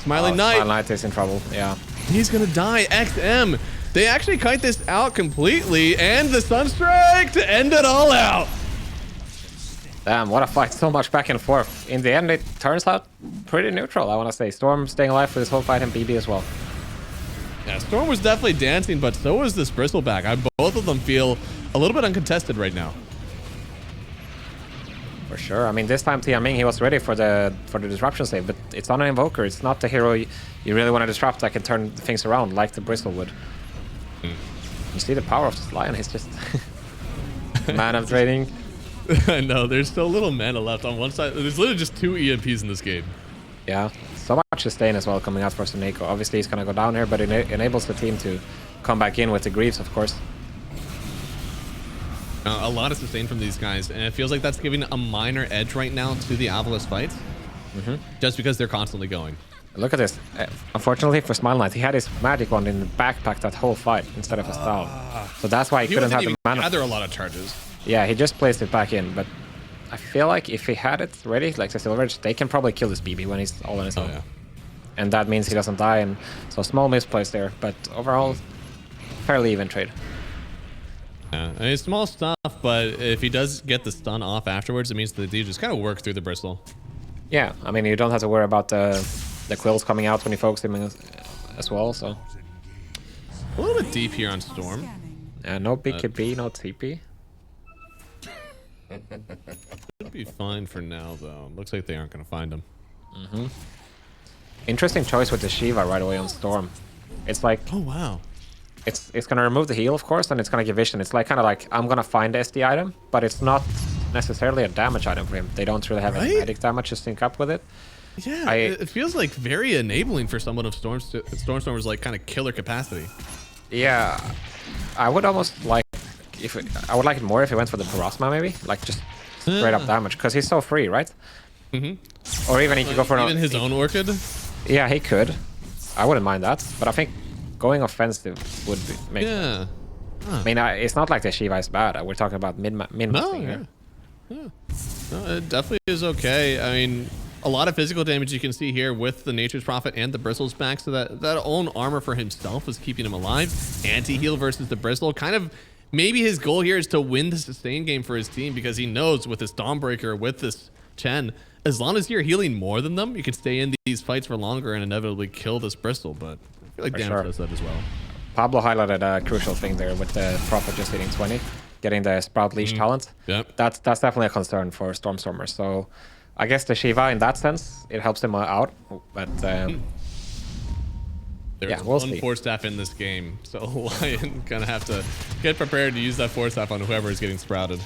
Smiling Knight. Smiling Knight is in trouble. Yeah. He's going to die. XM. They actually kite this out completely, and the Sunstrike to end it all out. Damn, what a fight. So much back and forth. In the end, it turns out pretty neutral, I want to say. Storm staying alive for this whole fight and BB as well. Yeah, Storm was definitely dancing, but so was this Bristleback. Both of them feel a little bit uncontested right now. For sure. I mean, this time Tianming, he was ready for the disruption save, but it's on an Invoker. It's not the hero you really want to disrupt that can turn things around like the Bristle would. You see the power of this Lion. He's just man of trading. I know. There's still a little mana left on one side. There's literally just 2 EMPs in this game. Yeah. So much sustain as well coming out for Suneko. Obviously, he's going to go down here, but it enables the team to come back in with the Greaves, of course. A lot of sustain from these guys, and it feels like that's giving a minor edge right now to the AVULUS fights, just because they're constantly going. Look at this. Unfortunately for Smile Knight, he had his magic wand in the backpack that whole fight instead of a style. So that's why he couldn't have the mana. Gather a lot of charges. Yeah, he just placed it back in, but I feel like if he had it ready, like the Silverage, they can probably kill this BB when he's all on his own. Yeah. And that means he doesn't die, and so small misplays there, but overall, fairly even trade. Yeah, I mean, small stuff, but if he does get the stun off afterwards, it means that you just kind of work through the Bristle. Yeah, I mean, you don't have to worry about the quills coming out when you focus him as well, so. A little bit deep here on Storm. No BKB, no TP. Should be fine for now, though. Looks like they aren't going to find him. Interesting choice with the Shiva right away on Storm. It's like... Oh, wow. It's gonna remove the heal, of course, and it's gonna give vision. It's like kind of like I'm gonna find the SD item, but it's not necessarily a damage item for him. They don't really have any magic damage to sync up with it. Yeah, it feels like very enabling for someone of Stormstormer's like kind of killer capacity. Yeah, I would almost like I would like it more if he went for the Parasma maybe, like just straight up damage, because he's so free, right? Or even he could go for even his own Orchid. Yeah, he could. I wouldn't mind that, but I think going offensive would make sense. I mean, it's not like the Shiva is bad. We're talking about min here. No, it definitely is okay. I mean, a lot of physical damage you can see here with the Nature's Prophet and the Bristles back, so that own armor for himself is keeping him alive. Anti-heal versus the Bristle. Kind of, maybe his goal here is to win the sustain game for his team, because he knows with this Dawnbreaker, with this Chen, as long as you're healing more than them, you can stay in these fights for longer and inevitably kill this Bristle, but I feel like damage does that as well. Pablo highlighted a crucial thing there with the Prophet just hitting 20, getting the Sprout Leash talent. Yep. That's definitely a concern for Stormstormer. So I guess the Shiva in that sense, it helps him out. But There's yeah, we'll one see. Force Staff in this game, so Lion gonna have to get prepared to use that Force Staff on whoever is getting sprouted.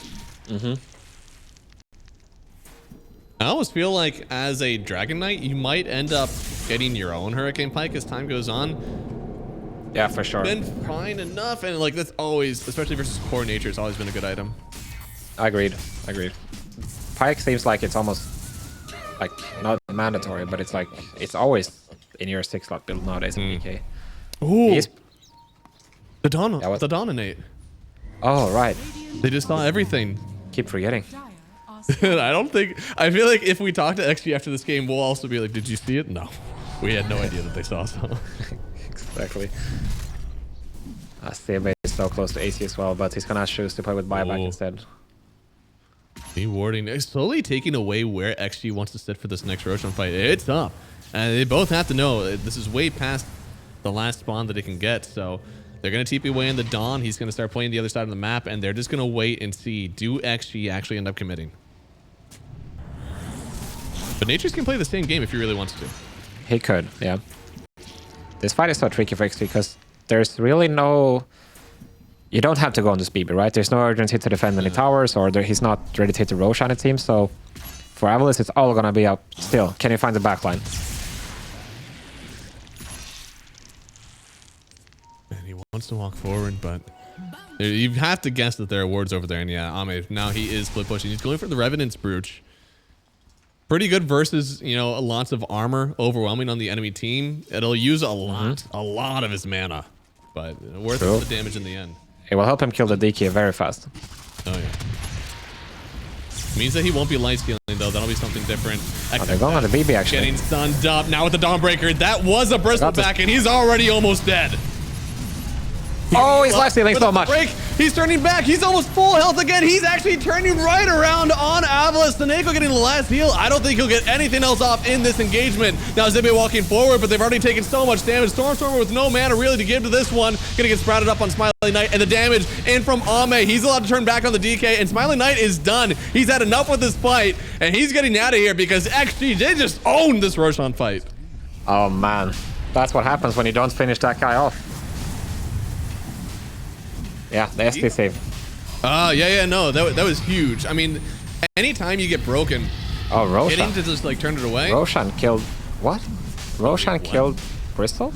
I always feel like as a Dragon Knight, you might end up getting your own Hurricane Pike as time goes on. Yeah, for sure. Been fine enough, and like that's always, especially versus core nature, it's always been a good item. Agreed. Pike seems like it's almost like not mandatory, but it's like it's always in your 6-slot build nowadays in PK. Ooh, the Dominate. Oh, right. They just saw everything. Keep forgetting. I feel like if we talk to XG after this game, we'll also be like, did you see it? No. We had no idea that they saw so. Exactly. CMA is so close to AC as well, but he's gonna choose to play with buyback instead. Warding, slowly taking away where XG wants to sit for this next Roshan fight. It's up. And they both have to know this is way past the last spawn that it can get, so they're going to TP away in the Dawn. He's going to start playing the other side of the map, and they're just going to wait and see, do XG actually end up committing? But Natures can play the same game if he really wants to. He could, yeah. This fight is so tricky for XT because there's really no... You don't have to go on this BB, right? There's no urgency to defend any towers, or he's not ready to hit the Roshan, it seems. So for AVULUS, it's all gonna be up still. Can you find the backline? And he wants to walk forward, but you have to guess that there are wards over there. And yeah, Ame, now he is split pushing. He's going for the Revenant's Brooch. Pretty good versus, you know, lots of armor overwhelming on the enemy team. It'll use a lot of his mana, but worth the damage in the end. It will help him kill the DK very fast. Oh yeah. Means that he won't be light scaling though. That'll be something different. Oh, they're going on the BB actually. Getting stunned up now with the Dawnbreaker. That was a bristleback, and he's already almost dead. Oh, he's life stealing so much. Break. He's turning back. He's almost full health again. He's actually turning right around on AVULUS. Seneko getting the last heal. I don't think he'll get anything else off in this engagement. Now Zibe walking forward, but they've already taken so much damage. Stormstormer with no mana really to give to this one. Gonna get sprouted up on Smiley Knight, and the damage in from Ame. He's allowed to turn back on the DK, and Smiley Knight is done. He's had enough with this fight, and he's getting out of here because XG, they just owned this Roshan fight. Oh man, that's what happens when you don't finish that guy off. Yeah, the SD save. Yeah, no, that was huge. I mean, anytime you get broken, oh, Roshan. hitting to just like turn it away. Roshan killed what? Roshan killed Crystal?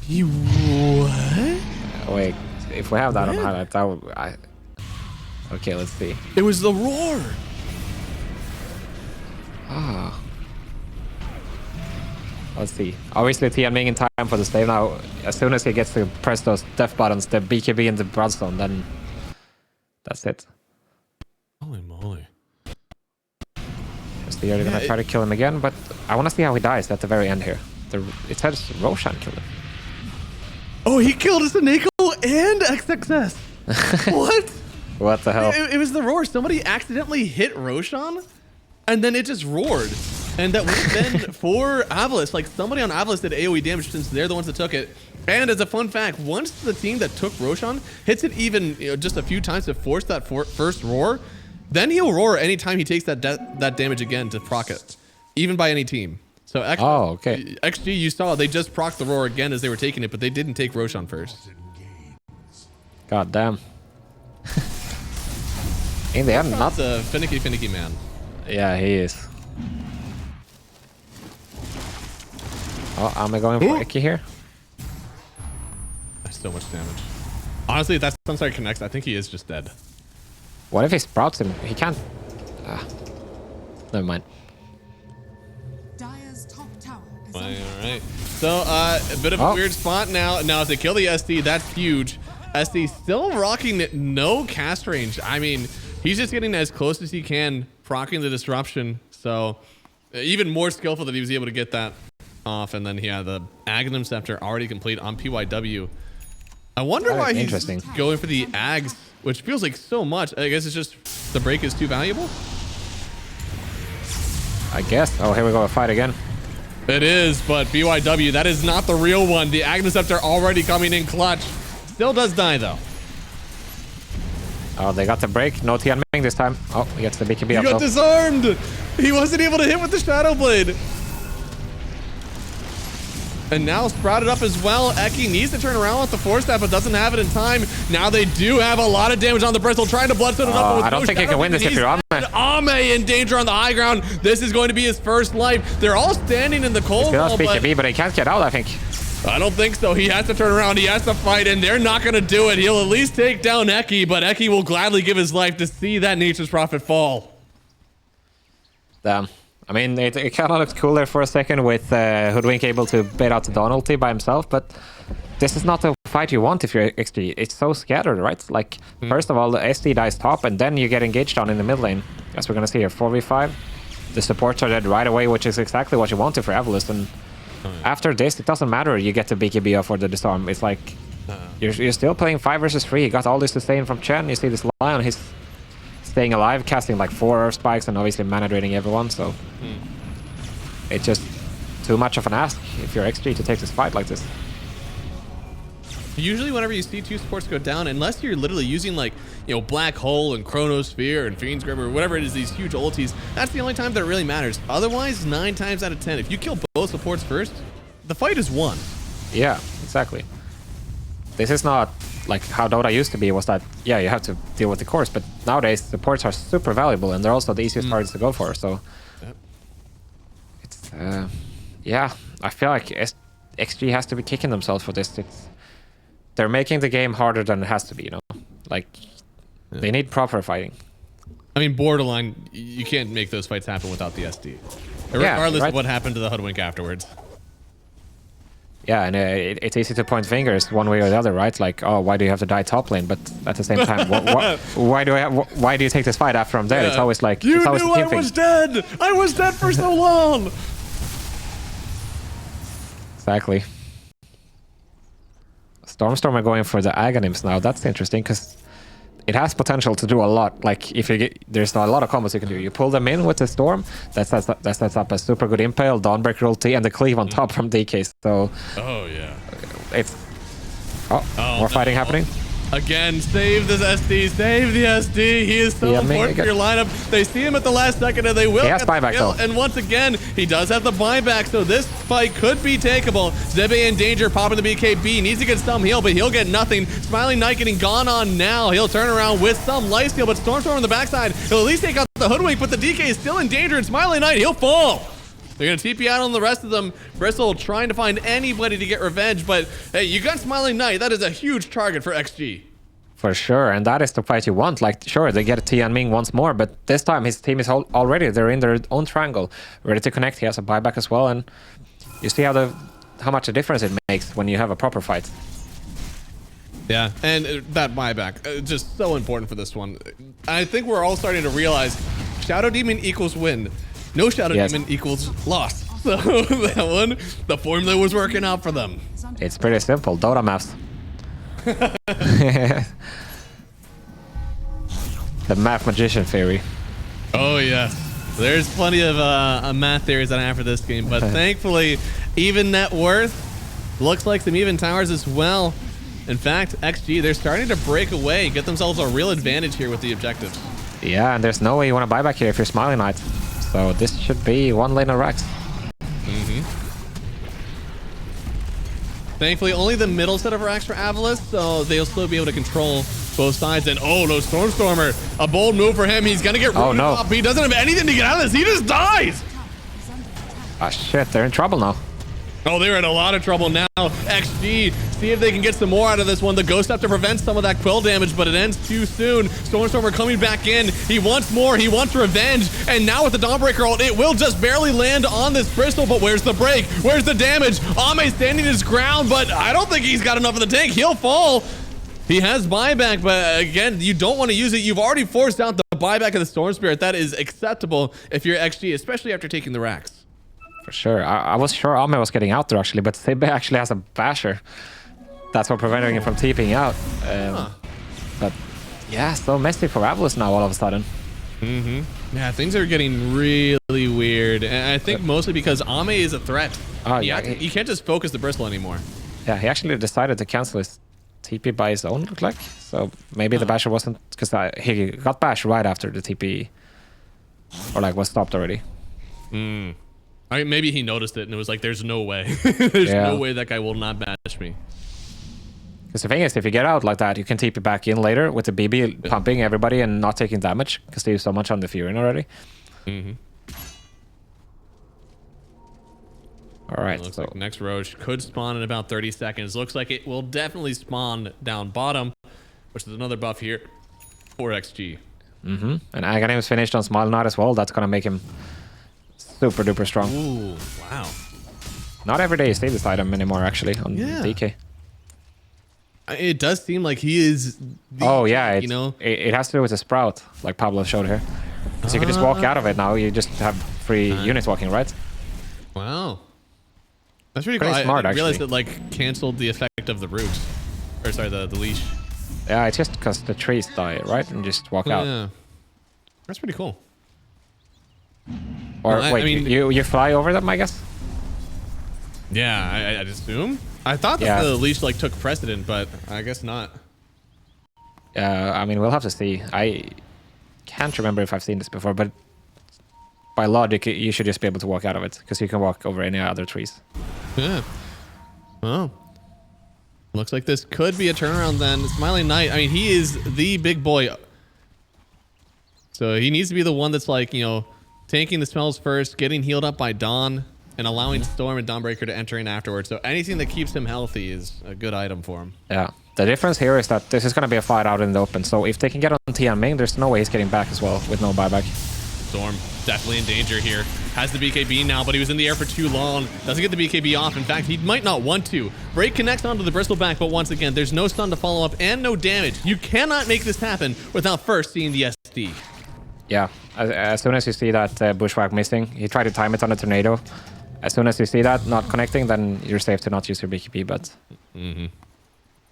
You what? Wait, if we have that on highlight, that would okay, let's see. It was the roar. Ah. Let's see. Obviously, TMing in time for the save now. As soon as he gets to press those death buttons, the BKB and the Bloodstone, then that's it. Holy moly. So you're gonna try to kill him again, but I want to see how he dies at the very end here. It says Roshan killed him. Oh, he killed Seneko and XXS. What? What the hell? It was the roar. Somebody accidentally hit Roshan, and then it just roared. And that would have been for AVULUS. Like, somebody on AVULUS did AoE damage since they're the ones that took it. And as a fun fact, once the team that took Roshan hits it even just a few times to force that first roar, then he'll roar anytime he takes that damage again to proc it, even by any team. So XG, you saw they just procced the roar again as they were taking it, but they didn't take Roshan first. God damn. In the end, not a finicky man. Yeah, he is. Oh, am I going for Icky here? That's so much damage. Honestly, if that Sunstar connects, I think he is just dead. What if he sprouts him? He can't. Never mind. Dire's top tower is All right. So, a bit of a weird spot now. Now, if they kill the SD, that's huge. SD still rocking no cast range. I mean, he's just getting as close as he can, proccing the disruption. So, even more skillful that he was able to get that off. And then he had the Aghanim Scepter already complete on PYW. I wonder why he's going for the Ags, which feels like so much. I guess it's just the break is too valuable. I guess. Oh, here we go. A fight again. It is, but BYW, that is not the real one. The Aghanim Scepter already coming in clutch. Still does die, though. Oh, they got the break. No TMing this time. Oh, he gets the BKB up. He got disarmed. He wasn't able to hit with the Shadow Blade. And now sprouted up as well. Eki needs to turn around with the Force Staff, but doesn't have it in time. Now they do have a lot of damage on the Bristle, trying to Bloodstone it up. I don't think he can win this if you're Ame. Ame in danger on the high ground. This is going to be his first life. They're all standing in the cold wall, BKB, but he can't get out, I think. I don't think so. He has to turn around. He has to fight, and they're not going to do it. He'll at least take down Eki, but Eki will gladly give his life to see that Nature's Prophet fall. Damn. I mean, it kind of looked cool there for a second with Hoodwink able to bait out the Dawn ulti by himself, but this is not the fight you want if you're XG. It's so scattered, right? Like, first of all, the SD dies top, and then you get engaged on in the mid lane, as we're going to see here. 4v5. The supports are dead right away, which is exactly what you wanted for AVULUS, and after this, it doesn't matter you get the BKB off or the disarm. It's like, you're still playing 5 versus 3. You got all this sustain from Chen. You see this Lion, he's staying alive, casting like 4 spikes and obviously mana draining everyone, so it's just too much of an ask if you're XG to take this fight like this. Usually whenever you see 2 supports go down, unless you're literally using like, you know, Black Hole and Chronosphere and Fiend's Grip or whatever it is, these huge ultis, that's the only time that it really matters. Otherwise, 9 times out of 10, if you kill both supports first, the fight is won. Yeah, exactly. This is not like how Dota used to be was that, yeah, you have to deal with the cores, but nowadays the ports are super valuable and they're also the easiest targets to go for. So it's, yeah, I feel like XG has to be kicking themselves for this. They're making the game harder than it has to be, you know? Like, they need proper fighting. I mean, borderline, you can't make those fights happen without the SD. Regardless of what happened to the Hoodwink afterwards. Yeah, and it's easy to point fingers one way or the other, right? Like, oh, why do you have to die top lane? But at the same time, why do you take this fight after I'm dead? It's always like, you it's always knew I was dead. I was dead for so long. Exactly. Stormstormer going for the Aghanim's now. That's interesting because it has potential to do a lot. Like, if you get, there's a lot of combos you can do. You pull them in with the Storm, that sets up a super good Impale, Dawnbreaker ulti, and the Cleave on top from DK. So, oh yeah, it's more fighting happening. Again, save this SD, save the SD. He is so important for your lineup. They see him at the last second and they will get the kill. And once again, he does have the buyback, so this fight could be takeable. Zebe in danger, popping the BKB. Needs to get some heal, but he'll get nothing. Smiling Knight getting gone on now. He'll turn around with some life steal, but Stormstorm on the backside. He'll at least take out the Hoodwink, but the DK is still in danger, and Smiling Knight, he'll fall. They're going to TP out on the rest of them. Bristle trying to find anybody to get revenge, but hey, you got Smiling Knight. That is a huge target for XG. For sure, and that is the fight you want. Like, sure, they get a Tian Ming once more, but this time his team is already, they're in their own triangle, ready to connect. He has a buyback as well, and you see how much a difference it makes when you have a proper fight. Yeah, and that buyback, just so important for this one. I think we're all starting to realize Shadow Demon equals win. No Shadow Demon equals loss. So that one, the formula was working out for them. It's pretty simple. Dota maths. The math magician theory. Oh yeah, there's plenty of math theories that I have for this game, but thankfully, even net worth looks like some even towers as well. In fact, XG, they're starting to break away, get themselves a real advantage here with the objectives. Yeah, and there's no way you want to buy back here if you're Smiling Knight. So this should be one lane of Rex. Thankfully, only the middle set of racks for AVULUS, so they'll still be able to control both sides. And oh no, Stormstormer, a bold move for him. He's gonna get rooted up. He doesn't have anything to get out of this. He just dies. Ah shit, they're in trouble now. Oh, they're in a lot of trouble now. XG, see if they can get some more out of this one. The Ghost Scepter prevents some of that quill damage, but it ends too soon. Stormstormer coming back in. He wants more. He wants revenge. And now with the Dawnbreaker ult, it will just barely land on this Bristol, but where's the break? Where's the damage? Ame standing his ground, but I don't think he's got enough of the tank. He'll fall. He has buyback, but again, you don't want to use it. You've already forced out the buyback of the Storm Spirit. That is acceptable if you're XG, especially after taking the racks. For sure. I was sure Ame was getting out there actually, but Sebe actually has a basher. That's what preventing him from TPing out. But yeah, so messy for AVULUS now all of a sudden. Yeah, things are getting really weird. And I think mostly because Ame is a threat. You can't just focus the Bristle anymore. Yeah, he actually decided to cancel his TP by his own, looked like. So maybe the basher wasn't, because he got bashed right after the TP, or like was stopped already. I mean, maybe he noticed it and it was like, there's no way. There's no way that guy will not bash me. Because the thing is, if you get out like that, you can TP back in later with the BB pumping everybody and not taking damage because they use so much on the Furin already. All right. Looks like next Roche could spawn in about 30 seconds. Looks like it will definitely spawn down bottom, which is another buff here for XG. And Aghanim is finished on Smile Knot as well. That's going to make him super duper strong. Ooh, wow. Not every day you see this item anymore, actually, on DK. It does seem like he is. You know, it has to do with the sprout, like Pablo showed here. Because you can just walk out of it now. You just have free units walking, right? Wow. That's pretty cool. Smart, I realized it like canceled the effect of the root. Or sorry, the leash. Yeah, it's just because the trees die, right? And just walk out. Yeah. That's pretty cool. Or wait, I mean, you fly over them, I guess? Yeah, I'd assume. I thought that the leash like took precedent, but I guess not. I mean, we'll have to see. I can't remember if I've seen this before, but by logic, you should just be able to walk out of it because you can walk over any other trees. Yeah. Oh. Looks like this could be a turnaround then. Smiling Knight, I mean, he is the big boy. So he needs to be the one that's like, you know, tanking the spells first, getting healed up by Dawn, and allowing Storm and Dawnbreaker to enter in afterwards. So anything that keeps him healthy is a good item for him. Yeah. The difference here is that this is going to be a fight out in the open. So if they can get on TM main, there's no way he's getting back as well with no buyback. Storm definitely in danger here. Has the BKB now, but he was in the air for too long. Doesn't get the BKB off. In fact, he might not want to. Break connects onto the Bristleback, but once again, there's no stun to follow up and no damage. You cannot make this happen without first seeing the SD. Yeah. As soon as you see that Bushwhack missing, he tried to time it on a tornado. As soon as you see that not connecting, then you're safe to not use your BKB, but...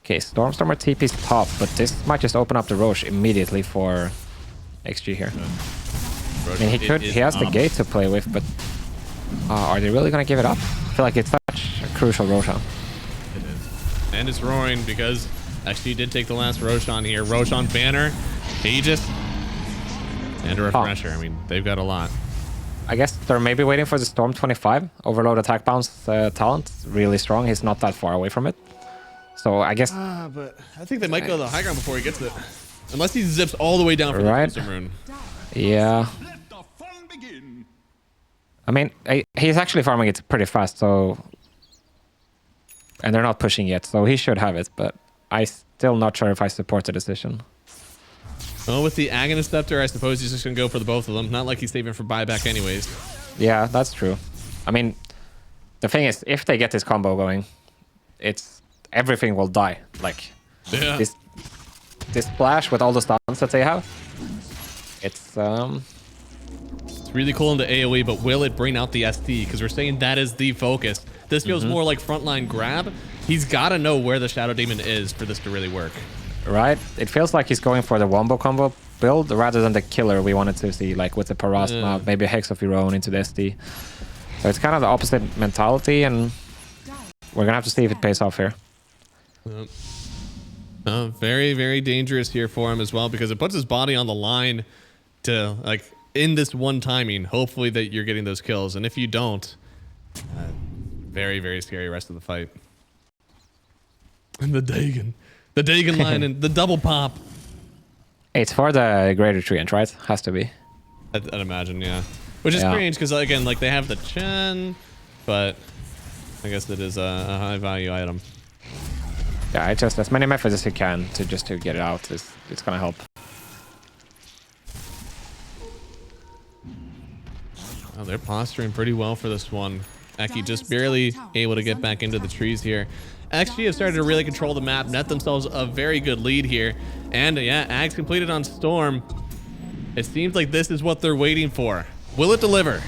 Okay, Stormstormer TP's top, but this might just open up the Roche immediately for XG here. I mean, he has the gate to play with, but are they really going to give it up? I feel like it's such a crucial Roshan. It is. And it's roaring because XG did take the last Roshan here. Roshan banner, Aegis, and a refresher. I mean, they've got a lot. I guess they're maybe waiting for the Storm 25. Overload attack bounce talent. Really strong. He's not that far away from it. So I guess... but I think they might go to the high ground before he gets it. Unless he zips all the way down for the Crimson Rune. Yeah. I mean, he's actually farming it pretty fast, so... And they're not pushing yet, so he should have it, but I'm still not sure if I support the decision. Well, with the Agonist Scepter, I suppose he's just going to go for the both of them. Not like he's saving for buyback anyways. Yeah, that's true. I mean, the thing is, if they get this combo going, it's... everything will die. Like, yeah. this splash with all the stuns that they have, it's really cool in the AoE, but will it bring out the SD? Because we're saying that is the focus. This feels more like frontline grab. He's got to know where the Shadow Demon is for this to really work. Right? It feels like he's going for the wombo combo build rather than the killer we wanted to see, like with the Parasma, maybe a Hex of your own into the SD. So it's kind of the opposite mentality, and we're going to have to see if it pays off here. Very, very dangerous here for him as well, because it puts his body on the line to, like, in this one timing, hopefully that you're getting those kills. And if you don't, very, very scary rest of the fight. And the Dagon line and the double pop. It's for the Greater Treant, right? Has to be. I'd imagine, yeah. Which is strange, because, again, like, they have the Chen, but I guess it is a high-value item. Yeah, it's just as many methods as you can to get it out. It's gonna help. Oh, they're posturing pretty well for this one. Eki just barely able to get back into the trees here. XG have started to really control the map, net themselves a very good lead here. And yeah, Ags completed on Storm. It seems like this is what they're waiting for. Will it deliver?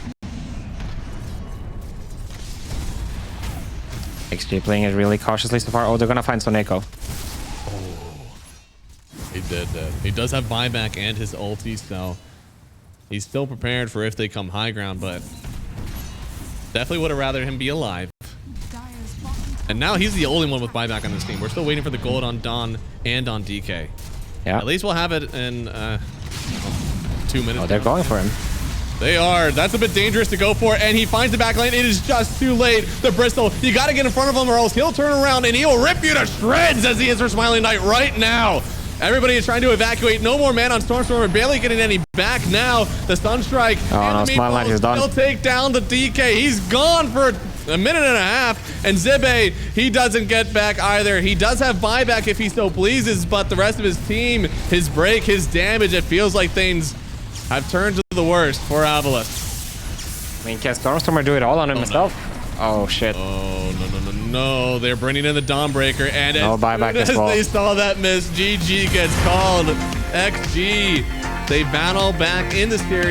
XG playing it really cautiously so far. Oh, they're gonna find Soneko. Oh, he did. He does have buyback and his ulti, so he's still prepared for if they come high ground, but definitely would have rather him be alive. And now he's the only one with buyback on this team. We're still waiting for the gold on Dawn and on DK. Yeah. At least we'll have it in 2 minutes. Oh, they're going for him. They are. That's a bit dangerous to go for, and he finds the back lane. It is just too late. The Bristol, you got to get in front of him or else he'll turn around and he'll rip you to shreds as he is for Smiling Knight right now. Everybody is trying to evacuate. No more man on Stormstormer. Barely getting any back now. The Sunstrike. Oh no, Smiling Knight is done. He'll take down the DK. He's gone for a minute and a half. And Zibe, he doesn't get back either. He does have buyback if he so pleases, but the rest of his team, his break, his damage, it feels like things have turned to the worst for AVULUS. I mean, can Stormstormer do it all on himself? No. Oh, shit. Oh, no. They're bringing in the Dawnbreaker, and no buyback as well. They saw that miss. GG gets called. XG. They battle back in the series.